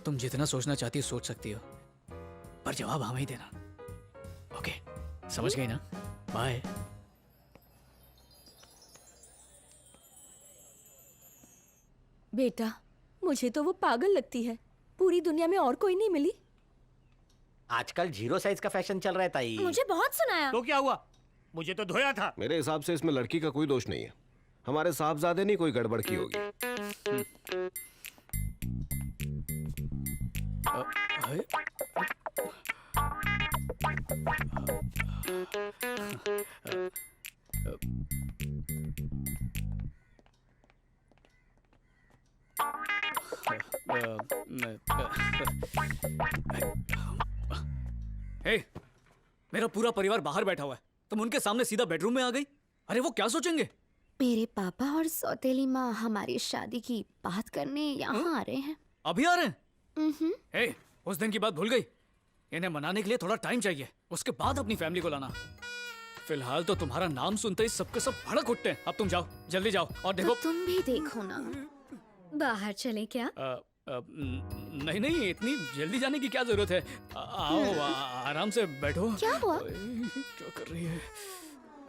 तुम जितना सोचना चाहती हो सोच सकती हो, पर जवाब हाँ ही देना। ओके, समझ गई ना? बाय। बेटा, मुझे तो वो पागल लगती है। पूरी दुनिया में और कोई नहीं मिली। आजकल 0 साइज का फैशन चल रहा है ताई। मुझे बहुत सुनाया। तो क्या हुआ? मुझे तो धोया था। मेरे हिसाब से इसमें लड़की का कोई दोष नहीं है। हमारे साहबजादे नहीं कोई गड़बड़ की होगी। हे, मेरा पूरा परिवार बाहर बैठा हुआ है, तुम उनके सामने सीधा बेडरूम में आ गई। अरे वो क्या सोचेंगे? मेरे पापा और सौतेली माँ हमारी शादी की बात करने यहाँ आ रहे हैं। अभी आ रहे हैं? हे, उस दिन की बात भूल गई? इन्हें मनाने के लिए थोड़ा टाइम चाहिए, उसके बाद अपनी फैमिली को लाना। फिलहाल तो तुम्हारा नाम सुनते ही सबके सब भड़क उठते हैं। अब तुम जाओ, जल्दी जाओ और देखो। तो तुम भी देखो ना। बाहर चले क्या? नहीं नहीं, इतनी जल्दी जाने की क्या जरूरत है? आओ, आराम से बैठो। क्या हुआ? क्या कर रही है?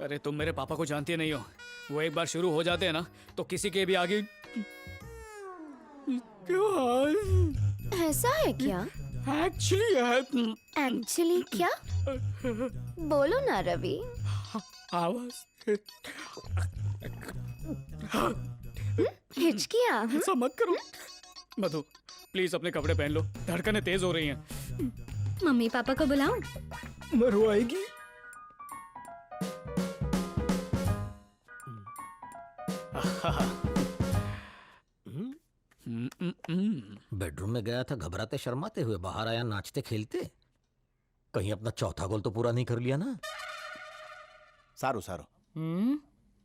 अरे तुम मेरे पापा को जानती नहीं हो, वो एक बार शुरू हो जाते हैं ना तो किसी के भी आगे। ऐसा है क्या? एक्चुअली क्या? बोलो ना रवि। आवाज हिचकियाँ? ऐसा मत करो मधु, प्लीज अपने कपड़े पहन लो, धड़कनें तेज हो रही हैं। मम्मी पापा को बुलाऊं? मरु आएगी। बेडरूम में गया था घबराते शर्माते हुए, बाहर आया नाचते खेलते। कहीं अपना चौथा गोल तो पूरा नहीं कर लिया ना? सारू सारू,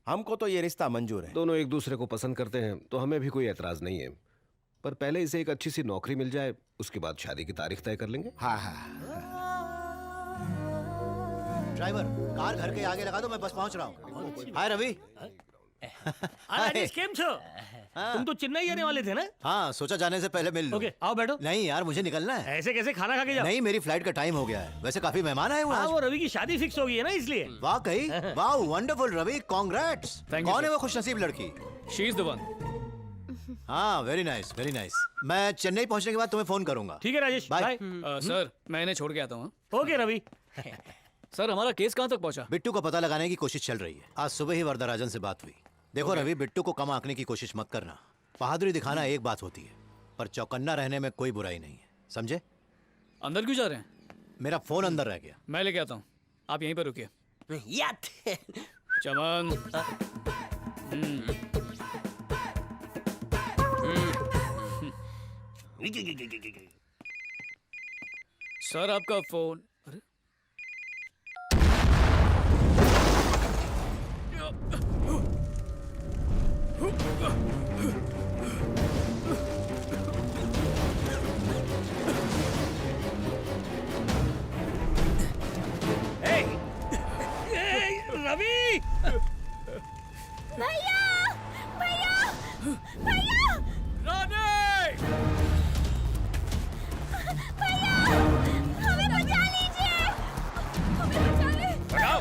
हमको तो ये रिश्ता मंजूर है। दोनों एक दूसरे को पसंद करते हैं तो हमें भी कोई एतराज नहीं है, पर पहले इसे एक अच्छी सी नौकरी मिल जाए, उसके बाद शादी की तारीख तय कर लेंगे। हाँ हाँ। ड्राइवर कार घर के आगे लगा दो, मैं बस पहुंच रहा हूँ। हाय रवि। राजेश केम छो? तुम तो चेन्नई जाने वाले थे ना? हाँ, सोचा जाने से पहले मिल लो। ओके, आओ बैठो। नहीं यार, मुझे निकलना है। ऐसे कैसे, खाना खा के जाओ। नहीं, मेरी फ्लाइट का टाइम हो गया है। वैसे काफी मेहमान आए हुए हैं। वो रवि की शादी फिक्स हो गई है ना, इसलिए। वाकई? वाह, वंडरफुल रवि, कांग्रेट्स। कौन है वो खुशनसीब लड़की? She is the one. हाँ, वेरी नाइस, वेरी नाइस। मैं चेन्नई पहुंचने के बाद तुम्हें फोन करूंगा। ठीक है राजेश, बाय। सर, मैं इन्हें छोड़ के आता हूँ। ओके रवि। सर, हमारा केस कहाँ तक पहुंचा? बिट्टू का पता लगाने की कोशिश चल रही है। आज सुबह ही वरदराजन से बात हुई। देखो रवि, बिट्टू को कम आंकने की कोशिश मत करना। बहादुरी दिखाना एक बात होती है, पर चौकन्ना रहने में कोई बुराई नहीं है, समझे? अंदर क्यों जा रहे हैं? मेरा फोन अंदर रह गया। मैं लेके आता हूँ, आप यहीं पर रुकिए। चमन। सर, आपका फोन। अरे रवि! भैया! भैया! भैया! रानी! भैया! हमें बचा लीजिए! हमें बचा ले! भैया!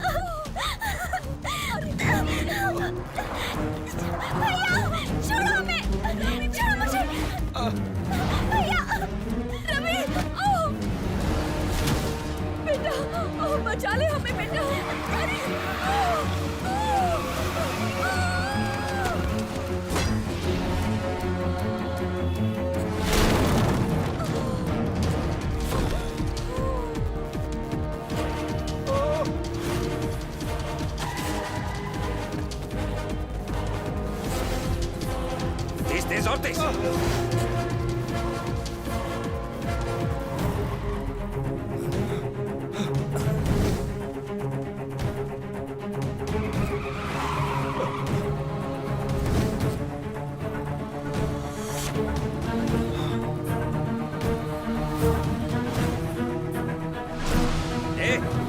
छोड़ो हमें! छोड़ो मुझे! भैया! रवि! बेटा! बचा ले हमें बेटा! अरे! तेज तेज और तेज।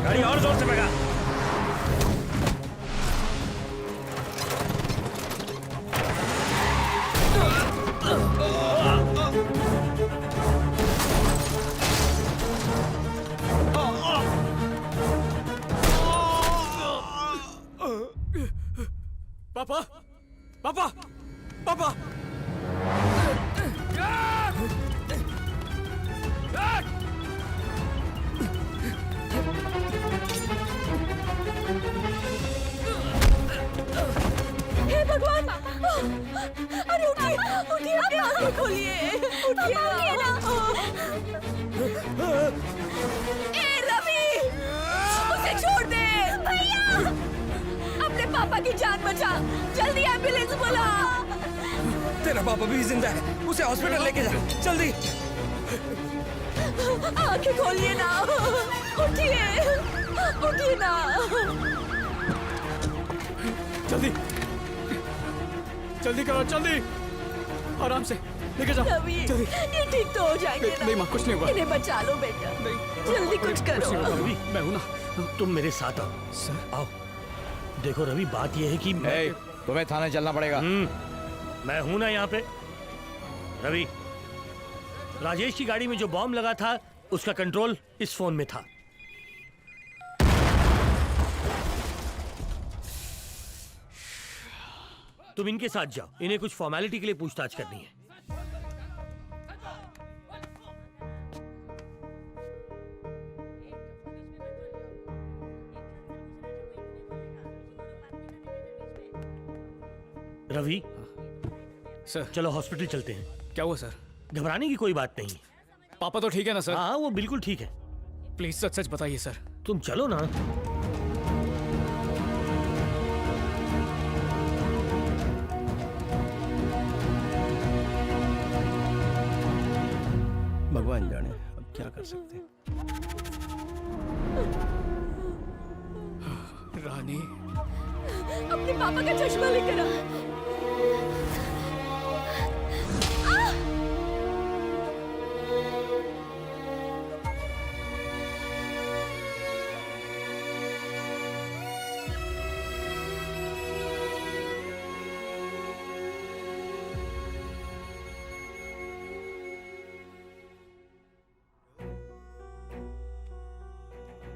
गाड़ी और जोर से भगा। पापा! पापा! पापा! हे भगवान! अरे उठिए! उठिए! आप आंखें खोलिए! उठिए ना! ए रवि! उसे छोड़ दे! भैया! अपने पापा की जान बचा! जल्दी एम्बुलेंस बुला! तेरा पापा भी जिंदा है, उसे हॉस्पिटल लेके जा, जल्दी। आंखें खोलिए ना! उठिए! उठिए ना! जल्दी! जल्दी करो, जल्दी! आराम से लेके जाओ। रवि, ये ठीक तो हो जाएंगे ना? नहीं माँ, कुछ नहीं हुआ। इन्हें बचा लो बेटा। जल्दी कुछ करो। रवि, मैं हूं ना, तुम मेरे साथ आओ। सर, आओ। देखो रवि, बात यह है कि तुम्हें थाने चलना पड़ेगा। मैं हूं ना यहाँ पे। रवि, राजेश की गाड़ी में जो बॉम्ब लगा था, उसका कंट्रोल इस फोन में था। तुम इनके साथ जाओ, इन्हें कुछ फॉर्मेलिटी के लिए पूछताछ करनी है। रवि, सर, चलो हॉस्पिटल चलते हैं। क्या हुआ सर? घबराने की कोई बात नहीं। पापा तो ठीक है ना सर? हाँ, वो बिल्कुल ठीक है। प्लीज सच सच बताइए सर। तुम चलो ना। भगवान जाने अब क्या कर सकते हैं। रानी, अपने पापा का चश्मा लेकर आ।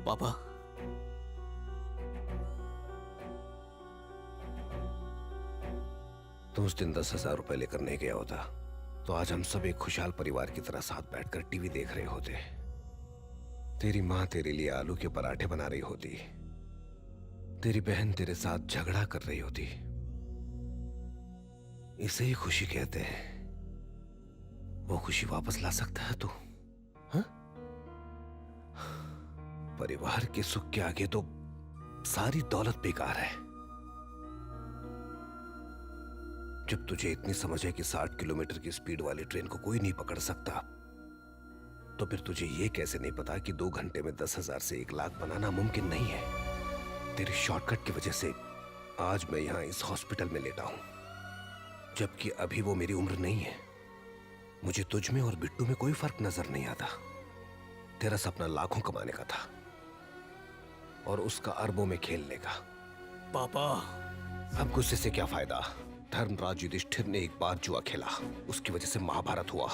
पापा, तुम उस दिन 10,000 रुपए लेकर नहीं गया होता तो आज हम सब एक खुशहाल परिवार की तरह साथ बैठकर टीवी देख रहे होते। तेरी माँ तेरे लिए आलू के पराठे बना रही होती, तेरी बहन तेरे साथ झगड़ा कर रही होती। इसे ही खुशी कहते हैं। वो खुशी वापस ला सकता है तू? हाँ? परिवार के सुख के आगे तो सारी दौलत बेकार है। जब तुझे इतनी समझ है कि 60 किलोमीटर की स्पीड वाली ट्रेन को कोई नहीं पकड़ सकता, तो फिर तुझे यह कैसे नहीं पता कि 2 घंटे में 10,000 से 1 लाख बनाना मुमकिन नहीं है। तेरे शॉर्टकट की वजह से आज मैं यहां इस हॉस्पिटल में लेटा हूं, जबकि अभी वो मेरी उम्र नहीं है। मुझे तुझ में और बिट्टू में कोई फर्क नजर नहीं आता। तेरा सपना लाखों कमाने का था और उसका अरबों में खेलने का। पापा, अब गुस्से से क्या फायदा? धर्मराज युधिष्ठिर ने एक बार जुआ खेला, उसकी वजह से महाभारत हुआ।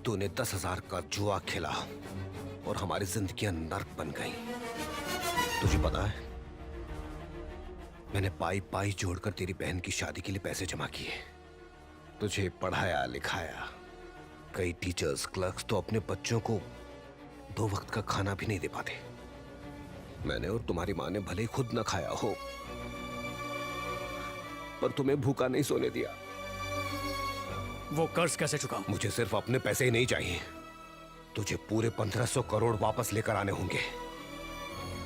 तूने 10,000 का जुआ खेला और हमारी जिंदगियां नर्क बन गई। तुझे पता है, मैंने पाई पाई जोड़कर तेरी बहन की शादी के लिए पैसे जमा किए, तुझे पढ़ाया लिखाया। कई टीचर्स क्लर्क्स तो अपने बच्चों को 2 वक्त का खाना भी नहीं दे पाते। मैंने और तुम्हारी माँ ने भले ही खुद न खाया हो, पर तुम्हें भूखा नहीं सोने दिया। वो कर्ज कैसे चुकाऊं? मुझे सिर्फ अपने पैसे ही नहीं चाहिए, तुझे पूरे 1500 करोड़ वापस लेकर आने होंगे।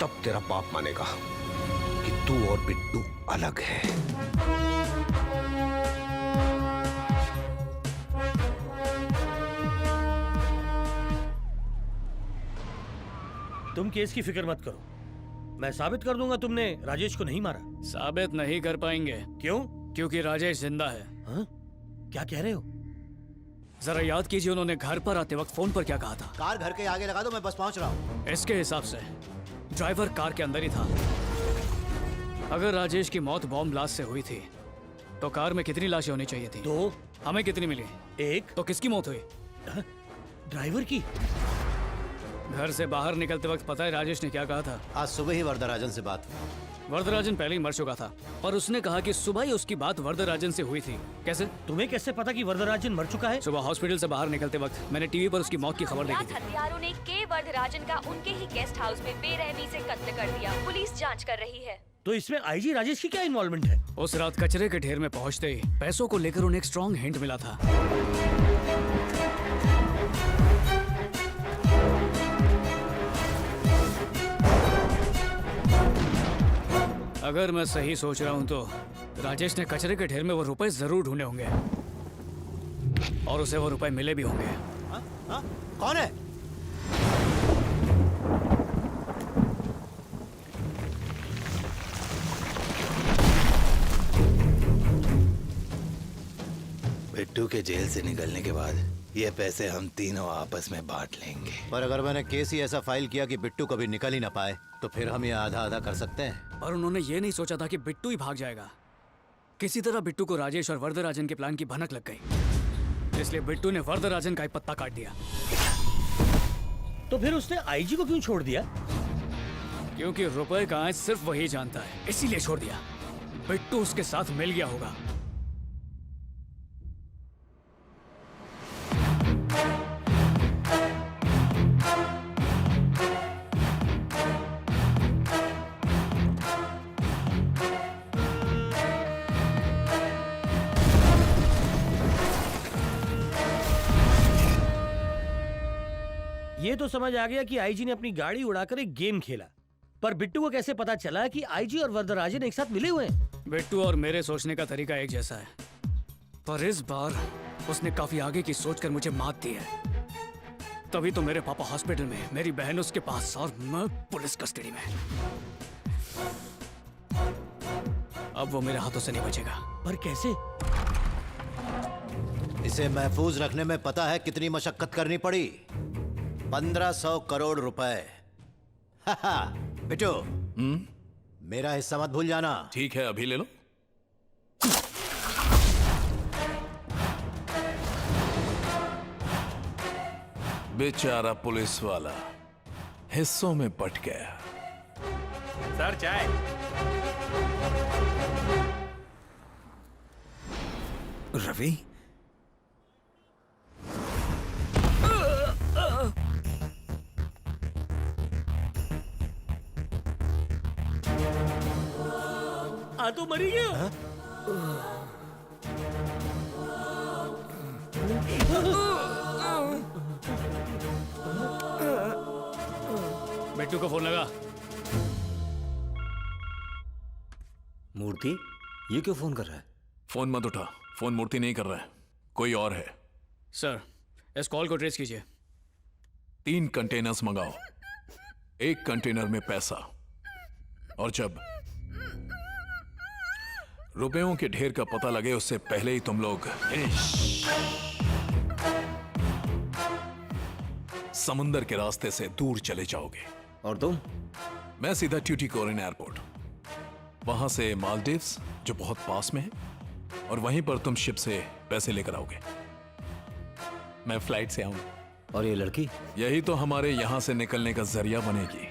तब तेरा बाप मानेगा कि तू और बिट्टू अलग है। तुम केस की फिक्र मत करो, मैं साबित कर दूंगा तुमने राजेश को नहीं मारा। साबित नहीं कर पाएंगे। क्यों? क्योंकि राजेश जिंदा है। हाँ? क्या कह रहे हो? जरा याद कीजिए उन्होंने घर पर आते वक्त फोन पर क्या कहा था। कार घर के आगे लगा दो, मैं बस पहुंच रहा हूँ। इसके हिसाब से ड्राइवर कार के अंदर ही था। अगर राजेश की मौत बॉम्ब ब्लास्ट से हुई थी तो कार में कितनी लाशें होनी चाहिए थी? 2। हमें कितनी मिली? 1। तो किसकी मौत हुई? ड्राइवर की। घर से बाहर निकलते वक्त पता है राजेश ने क्या कहा था? आज सुबह ही वरदराजन से बात हुई। वरदराजन पहले ही मर चुका था, पर उसने कहा कि सुबह ही उसकी बात वरदराजन से हुई थी। कैसे? तुम्हें कैसे पता कि वरदराजन मर चुका है? सुबह हॉस्पिटल से बाहर निकलते वक्त मैंने टीवी पर उसकी मौत की खबर देखी थी। हत्यारों ने के वरदराजन का उनके ही गेस्ट हाउस में बेरहमी से कत्ल कर दिया। पुलिस जांच कर रही है। तो इसमें आईजी राजेश की क्या इन्वॉल्वमेंट है? उस रात कचरे के ढेर में पहुंचते ही पैसों को लेकर उन्हें एक स्ट्रॉन्ग हिंट मिला था। अगर मैं सही सोच रहा हूं तो राजेश ने कचरे के ढेर में वो रुपए जरूर ढूंढे होंगे और उसे वो रुपए मिले भी होंगे। हाँ? कौन है? बिट्टू के जेल से निकलने के बाद ये पैसे हम तीनों आपस में बांट लेंगे। पर अगर मैंने केस ही ऐसा फाइल किया कि बिट्टू कभी निकल ही ना पाए, तो फिर हम ये आधा आधा कर सकते हैं। पर उन्होंने ये नहीं सोचा था कि बिट्टू ही भाग जाएगा। किसी तरह बिट्टू को राजेश और वरदराजन के प्लान की भनक लग गई, इसलिए बिट्टू ने वरदराजन का ही पत्ता काट दिया। तो फिर उसने आईजी को क्यों छोड़ दिया? क्योंकि रुपए का आंच सिर्फ वही जानता है, इसीलिए छोड़ दिया। बिट्टू उसके साथ मिल गया होगा। ये तो समझ आ गया कि आईजी ने अपनी गाड़ी उड़ाकर एक गेम खेला, पर बिट्टू को कैसे पता चला कि आईजी और वरदराजन एक साथ मिले हुए हैं? बिट्टू और मेरे सोचने का तरीका एक जैसा है, पर इस बार उसने काफी आगे की सोचकर मुझे मात दी है। तभी तो मेरे पापा हॉस्पिटल में, मेरी बहन उसके पास और मैं पुलिस कस्टडी में। अब वो मेरे हाथों से नहीं बचेगा। पर कैसे? इसे महफूज रखने में पता है कितनी मशक्कत करनी पड़ी? 1500 करोड़ रुपए। बिट्टू, मेरा हिस्सा मत भूल जाना। ठीक है, अभी ले लो। बेचारा पुलिस वाला हिस्सों में बट गया। सर चाय। रवि, आ तो मरी गया। बिट्टू को फोन लगा। मूर्ति, ये क्यों फोन कर रहा है? फोन मत उठा, फोन मूर्ति नहीं कर रहा है, कोई और है। सर, इस कॉल को ट्रेस कीजिए। 3 कंटेनर्स मंगाओ, 1 कंटेनर में पैसा, और जब रुपयों के ढेर का पता लगे उससे पहले ही तुम लोग समुंदर के रास्ते से दूर चले जाओगे। और तुम? मैं सीधा ट्यूटिकोरिन एयरपोर्ट, वहां से मालदीव्स जो बहुत पास में है, और वहीं पर तुम शिप से पैसे लेकर आओगे। मैं फ्लाइट से आऊंगा। और ये लड़की? यही तो हमारे यहां से निकलने का जरिया बनेगी।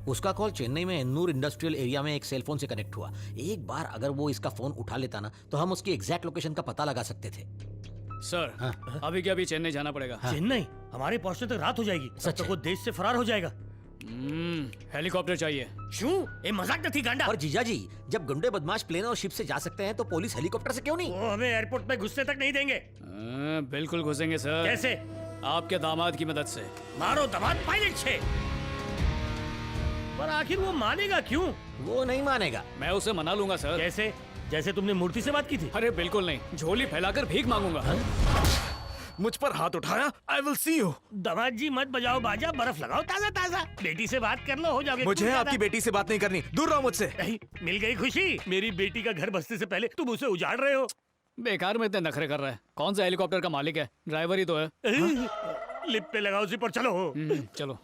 उसका कॉल चेन्नई में एन्नूर इंडस्ट्रियल एरिया में एक सेल फोन से कनेक्ट हुआ। एक बार अगर वो इसका फोन उठा लेता ना, तो हम उसकी एग्जैक्ट लोकेशन का पता लगा सकते थे। सर, अभी क्या अभी चेन्नई जाना पड़ेगा। चेन्नई? हमारे पहुंचने तक रात हो जाएगी। सच तो वो देश से फरार हो जाएगा। हेलीकॉप्टर चाहिए। क्यों? ये मजाक नहीं थी गांडा। और जीजा जी, जब गुंडे बदमाश प्लेन और शिप से जा सकते हैं तो पुलिस हेलीकॉप्टर से क्यों नहीं? वो हमें एयरपोर्ट में घुसने तक नहीं देंगे। बिल्कुल घुसेंगे सर। कैसे? आपके दामाद की मदद से। मारो दामाद पायलट से। पर आखिर वो मानेगा क्यों? वो नहीं मानेगा। मैं उसे मना लूंगा सर। कैसे? जैसे तुमने मूर्ति से बात की थी? अरे बिल्कुल नहीं, झोली फैलाकर भीख मांगूंगा। मुझ पर हाथ उठाया, आई विल सी यू। दामाद जी मत बजाओ बाजा, बर्फ लगाओ ताजा ताजा। बेटी से बात कर लो, हो जाओगे। मुझे आपकी बेटी से बात नहीं करनी, दूर रहो मुझसे। मिल गई खुशी। मेरी बेटी का घर बसने से पहले तुम उसे उजाड़ रहे हो। बेकार में इतने नखरे कर रहा है। कौन सा हेलीकॉप्टर का मालिक है? ड्राइवर ही तो है। लिप पे लगाओ उसी पर। चलो चलो।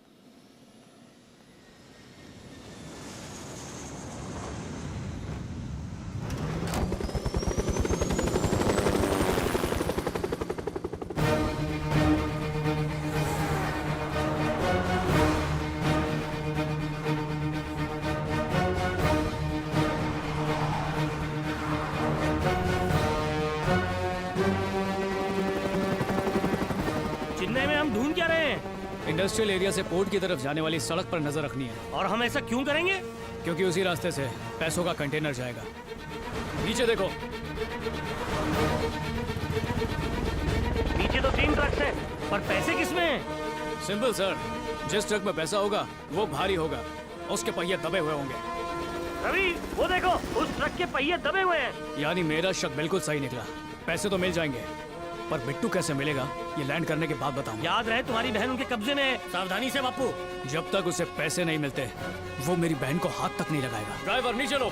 चेन्नई में हम ढूंढ क्या रहे हैं? इंडस्ट्रियल एरिया से पोर्ट की तरफ जाने वाली सड़क पर नजर रखनी है। और हम ऐसा क्यों करेंगे? क्योंकि उसी रास्ते से पैसों का कंटेनर जाएगा। नीचे देखो। नीचे तो 3 ट्रक्स हैं, पर पैसे किसमें हैं? सिंपल सर, जिस ट्रक में पैसा होगा वो भारी होगा, उसके पहिए दबे हुए होंगे। रवि, वो देखो, उस ट्रक के पहिए दबे हुए हैं। यानी मेरा शक बिल्कुल सही निकला। पैसे तो मिल जाएंगे, पर बिट्टू कैसे मिलेगा ये लैंड करने के बाद बताऊंगा। याद रहे तुम्हारी बहन उनके कब्जे में है। सावधानी से बापू। जब तक उसे पैसे नहीं मिलते वो मेरी बहन को हाथ तक नहीं लगाएगा। ड्राइवर नीचे लो।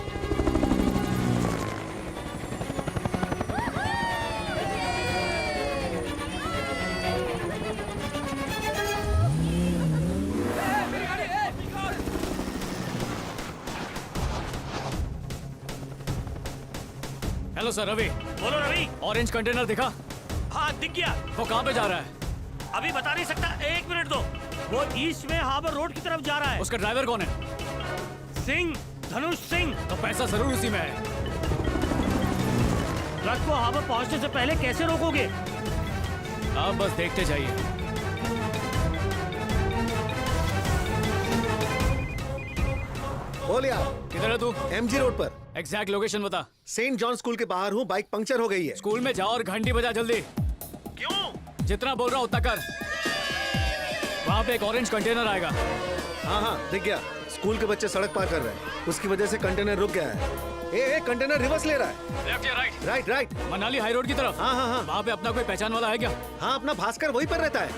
Hello sir, Ravi. बोलो रवि। ऑरेंज कंटेनर दिखा? हाँ दिख गया। वो कहाँ पे जा रहा है? अभी बता नहीं सकता, 1 मिनट दो। वो ईस्ट में हार्बर रोड की तरफ जा रहा है। उसका ड्राइवर कौन है? सिंह, धनुष सिंह। तो पैसा जरूर उसी में है। ट्रक को हार्बर पहुंचने से पहले कैसे रोकोगे? आप बस देखते जाइए। बोलिए। किधर है तू? एमजी रोड पर। एग्जैक्ट लोकेशन बता। सेंट जॉन स्कूल के बाहर हूँ, बाइक पंक्चर हो गई है। स्कूल में जाओ और घंटी बजा जल्दी। क्यों? जितना बोल रहा हूँ उतना कर। वहाँ पे एक ऑरेंज कंटेनर आएगा। हाँ दिख गया। स्कूल के बच्चे सड़क पार कर रहे हैं, उसकी वजह से कंटेनर रुक गया है। कंटेनर रिवर्स ले रहा है। लेफ्ट या right? Right right. Manali high road की तरफ। हाँ। वहाँ पे अपना कोई पहचान वाला है क्या? हाँ, अपना भास्कर वहीं पर रहता है।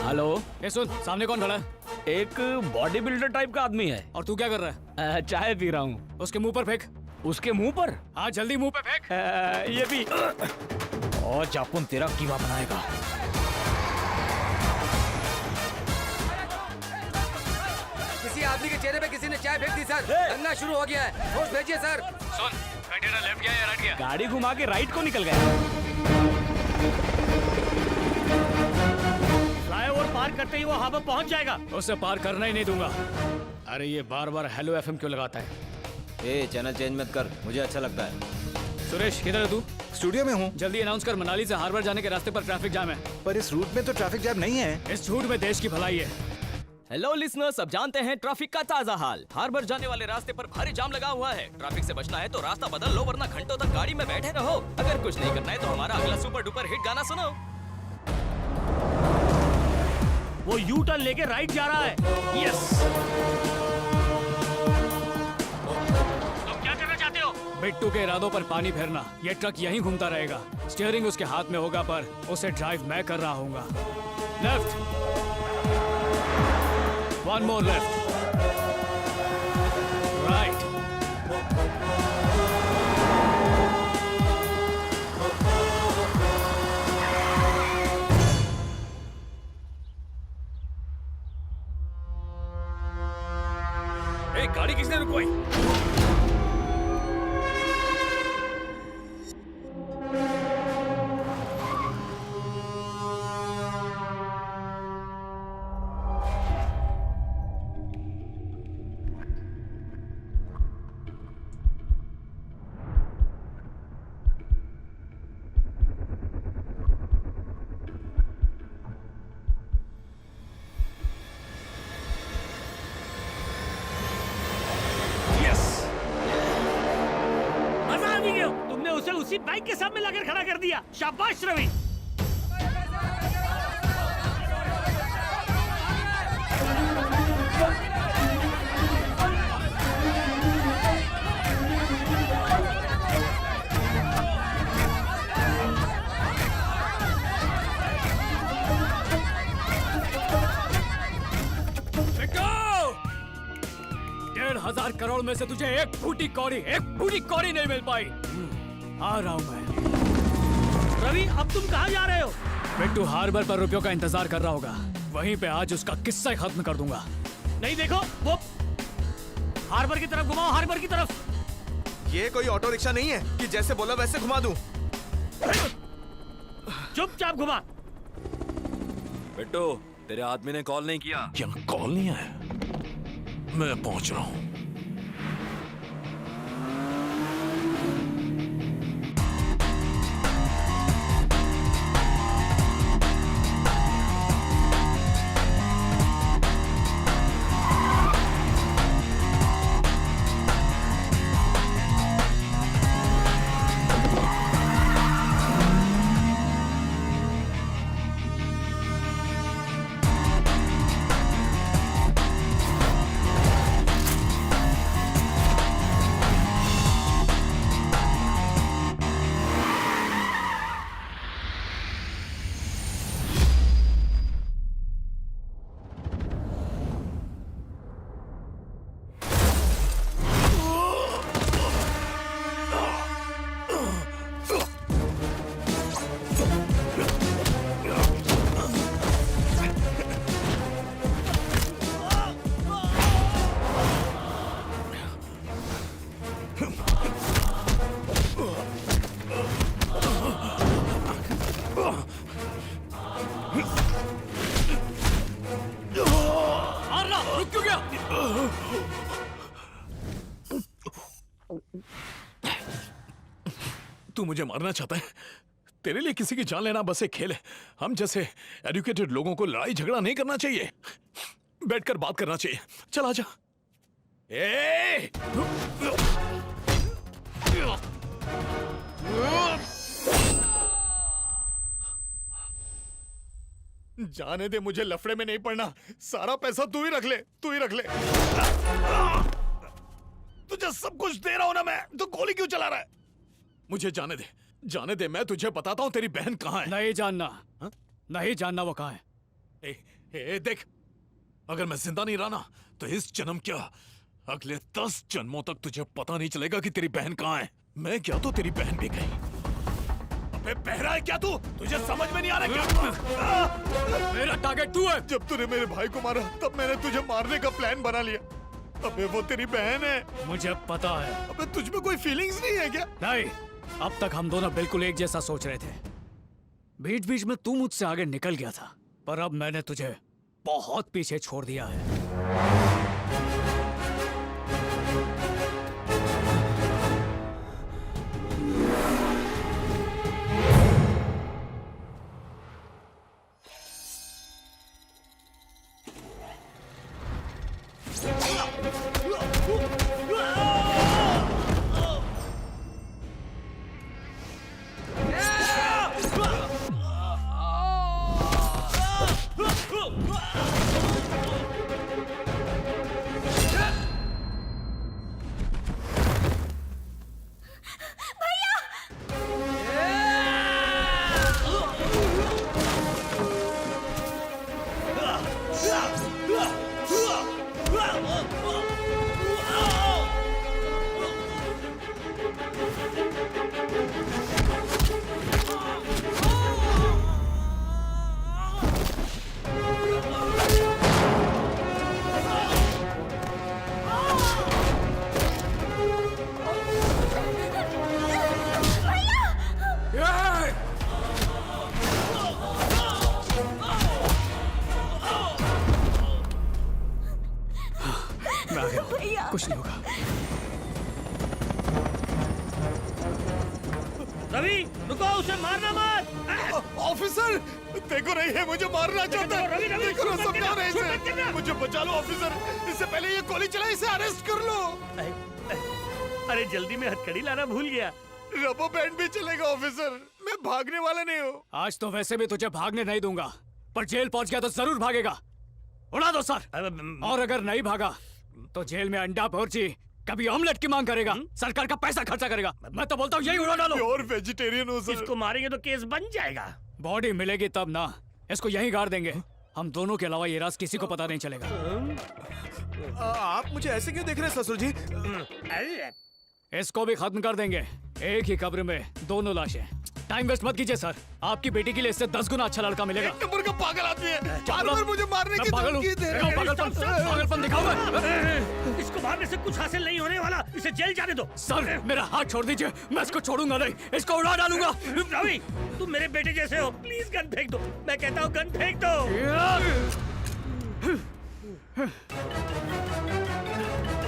हेलो। ये सुन, सामने कौन खड़ा है? एक बॉडी बिल्डर टाइप का आदमी है। और तू क्या कर रहा है? चाय पी रहा हूँ। उसके मुंह पर फेंक। उसके मुंह पर? हाँ जल्दी मुंह पे फेंक। ये भी। और जापुन तेरा कीमा बनाएगा। किसी आदमी के चेहरे पे किसी ने चाय फेंक दी सर। दंगा शुरू हो गया है, फोर्स भेजिए सर। सुन, कंटेनर लेफ्ट गया या राइट गया? गाड़ी घुमा के राइट को निकल गया। फ्लाईओवर पार करते ही वो हार्बर पहुंच जाएगा। उसे पार करना ही नहीं दूंगा। अरे ये बार बार हेलो एफएम क्यों लगाता है? ए चैनल चेंज मत कर, मुझे अच्छा लगता है। सुरेश किधर है तू? स्टूडियो में हूँ। जल्दी अनाउंस कर, मनाली से हार्बर जाने के रास्ते पर ट्रैफिक जाम है। पर इस रूट में तो ट्रैफिक जाम नहीं है। इस झूठ में देश की भलाई है। हेलो लिसनर्स, अब जानते हैं ट्रैफिक का ताजा हाल। हार्बर जाने वाले रास्ते पर भारी जाम लगा हुआ है। ट्रैफिक से बचना है तो रास्ता बदल लो, वरना घंटों तक गाड़ी में बैठे रहो। अगर कुछ नहीं करना है तो हमारा अगला सुपर डुपर हिट गाना सुनो। वो यू टर्न लेके राइट जा रहा है। यस। तुम क्या करना चाहते हो? बिट्टू के इरादों पर पानी फेरना। ये ट्रक यहीं घूमता रहेगा। स्टीयरिंग उसके हाथ में होगा, पर उसे ड्राइव मैं कर रहा हूँगा। Left, one more left, right. गाड़ी किसने रुकवाई? उसे उसी बाइक के सामने लाकर खड़ा कर दिया। शाबाश रवि। $1,500 करोड़ में से तुझे एक फूटी कौड़ी नहीं मिल पाई। आ रहा हूं मैं। रवि, अब तुम कहाँ जा रहे हो? बिट्टू हार्बर पर रुपयों का इंतजार कर रहा होगा। वहीं पे आज उसका किस्सा ही खत्म कर दूंगा। नहीं, देखो वो हार्बर की तरफ घुमाओ, हार्बर की तरफ। ये कोई ऑटो रिक्शा नहीं है कि जैसे बोला वैसे घुमा दूं। चुपचाप घुमा। बिट्टू, तेरे आदमी ने कॉल नहीं किया? क्या कॉल नहीं आया? मैं पहुंच रहा हूं। तू मुझे मारना चाहता है? तेरे लिए किसी की जान लेना बस एक खेल है। हम जैसे एजुकेटेड लोगों को लड़ाई झगड़ा नहीं करना चाहिए, बैठकर बात करना चाहिए। चल आजा। जाने दे, मुझे लफड़े में नहीं पड़ना। सारा पैसा तू ही रख ले, तू ही रख ले। तुझे सब कुछ दे रहा हूं ना मैं, तो गोली क्यों चला रहा है? मुझे जाने दे, जाने दे। मैं तुझे बताता हूं तेरी बहन कहाँ है। नहीं जानना। नहीं जानना वो कहाँ है। देख, अगर मैं जिंदा नहीं रहा ना तो इस जन्म क्या अगले 10 जन्मों तक तुझे पता नहीं चलेगा कि तेरी बहन कहाँ है। मैं क्या तो तेरी बहन भी गई। अबे बहरा है क्या तू? तुझे समझ में नहीं आ रहा क्या? मेरा टारगेट तू है। जब तूने मेरे भाई को मारा तब मैंने तुझे मारने का प्लान बना लिया। अबे वो तेरी बहन है। मुझे पता है। अबे तुझ में कोई फीलिंग्स नहीं है क्या? नहीं, अब तक हम दोनों बिल्कुल एक जैसा सोच रहे थे। बीच बीच में तू मुझसे आगे निकल गया था, पर अब मैंने तुझे बहुत पीछे छोड़ दिया है। मैं आ गया हूं। कुछ नहीं होगा। रवि रुको, उसे मारना मत। ऑफिसर देखो नहीं है, मुझे मारना चाहता है। रवि, रवि, देखो ना, शूट मत समझाओ करना, ना शूट मत इसे। करना। मुझे बचा लो ऑफिसर, इससे पहले ये गोली चला, इसे अरेस्ट कर लो। अरे जल्दी में हथकड़ी लाना भूल गया। रबो बैंड भी चलेगा ऑफिसर, मैं भागने वाला नहीं हूँ। आज तो वैसे भी तुझे भागने नहीं दूंगा, पर जेल पहुंच गया तो जरूर भागेगा। उड़ा दो सर। और अगर नहीं भागा तो जेल में अंडा भुर्जी, कभी ऑमलेट की मांग करेगा, सरकार का पैसा खर्चा करेगा। मैं तो बोलता हूँ यही उड़ा डालो। प्योर वेजिटेरियन हो सर। इसको मारेंगे तो केस बन जाएगा। बॉडी मिलेगी तब ना, इसको यहीं गाड़ देंगे। हम दोनों के अलावा ये राज किसी को पता नहीं चलेगा। आप मुझे ऐसे क्यों देख रहे हैं ससुर जी? इसको भी खत्म कर देंगे, एक ही कब्र में दोनों लाशें। टाइम वेस्ट मत कीजिए सर, आपकी बेटी के लिए इससे 10 गुना अच्छा लड़का मिलेगा। एक नंबर का पागल आदमी है, बार बार मुझे मारने की पागल धमकी दे रहा है। पागलपन दिखाओ। इसको मारने से कुछ हासिल नहीं होने वाला, इसे जेल जाने दो। सर मेरा हाथ छोड़ दीजिए, मैं इसको छोड़ूंगा नहीं, इसको उड़ा डालूंगा। रवि तुम मेरे बेटे जैसे हो, प्लीज गन फेंक दो। मैं कहता हूँ गन फेंक दो।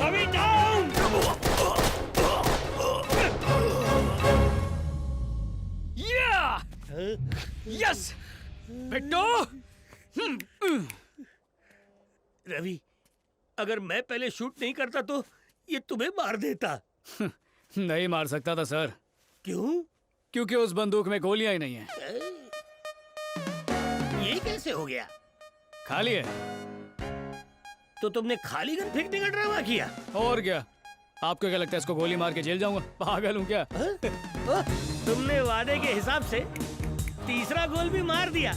रवि डाउन। यस बिट्टू। रवि अगर मैं पहले शूट नहीं करता तो ये तुम्हें मार देता। नहीं मार सकता था सर। क्यों? क्योंकि उस बंदूक में गोलियां ही नहीं है। ये कैसे हो गया? खाली है। तो तुमने खाली गन फेंकने का ड्रामा किया? और क्या, आपको क्या लगता है इसको गोली मार के जेल जाऊंगा? पागल हूँ क्या? तुमने वादे के हिसाब से तीसरा गोल भी मार दिया।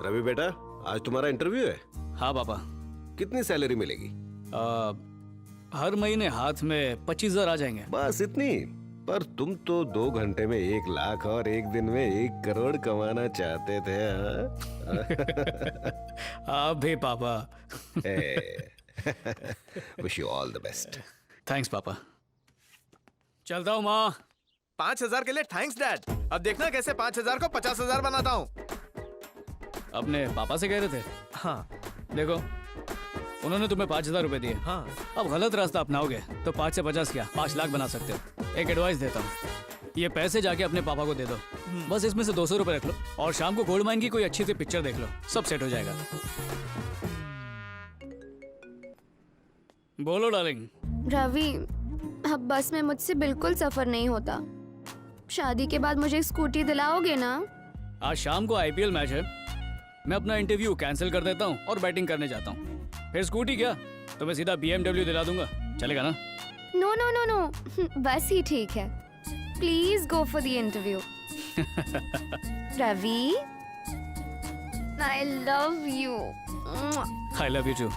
रवि बेटा, आज तुम्हारा इंटरव्यू है? हाँ पापा। कितनी सैलरी मिलेगी? हर महीने हाथ में 25,000 आ जाएंगे। बस इतनी? पर तुम तो 2 घंटे में 1 लाख और 1 दिन में 1 करोड़ कमाना चाहते थे। आप भी पापा। Wish you all the best. Thanks पापा। चलता हूँ माँ। 5,000 के लिए थैंक्स डैड। अब देखना कैसे 5,000 को 50,000 बनाता हूँ। अपने पापा से कह रहे थे? हाँ। देखो उन्होंने तुम्हें 5,000 रुपए दिए। हाँ। अब गलत रास्ता अपनाओगे तो 5 से 50 क्या 5 लाख बना सकते हो। एक एडवाइस देता हूँ, ये पैसे जाके अपने पापा को दे दो। बस इसमें से 200 रुपए रख लो और शाम को गोल्ड माइन की कोई अच्छी सी पिक्चर देख लो, सब सेट हो जाएगा। बोलो डार्लिंग। रवि, अब बस में मुझसे बिल्कुल सफर नहीं होता। शादी के बाद मुझे स्कूटी दिलाओगे ना? आज शाम को IPL मैच है, मैं अपना इंटरव्यू कैंसिल कर देता हूँ और बैटिंग करने जाता हूँ। फिर स्कूटी क्या, तो मैं सीधा BMW दिला दूंगा, चलेगा ना? नो नो नो नो, बस ही ठीक है। Please go for the interview. Ravi, I love you. I love you too.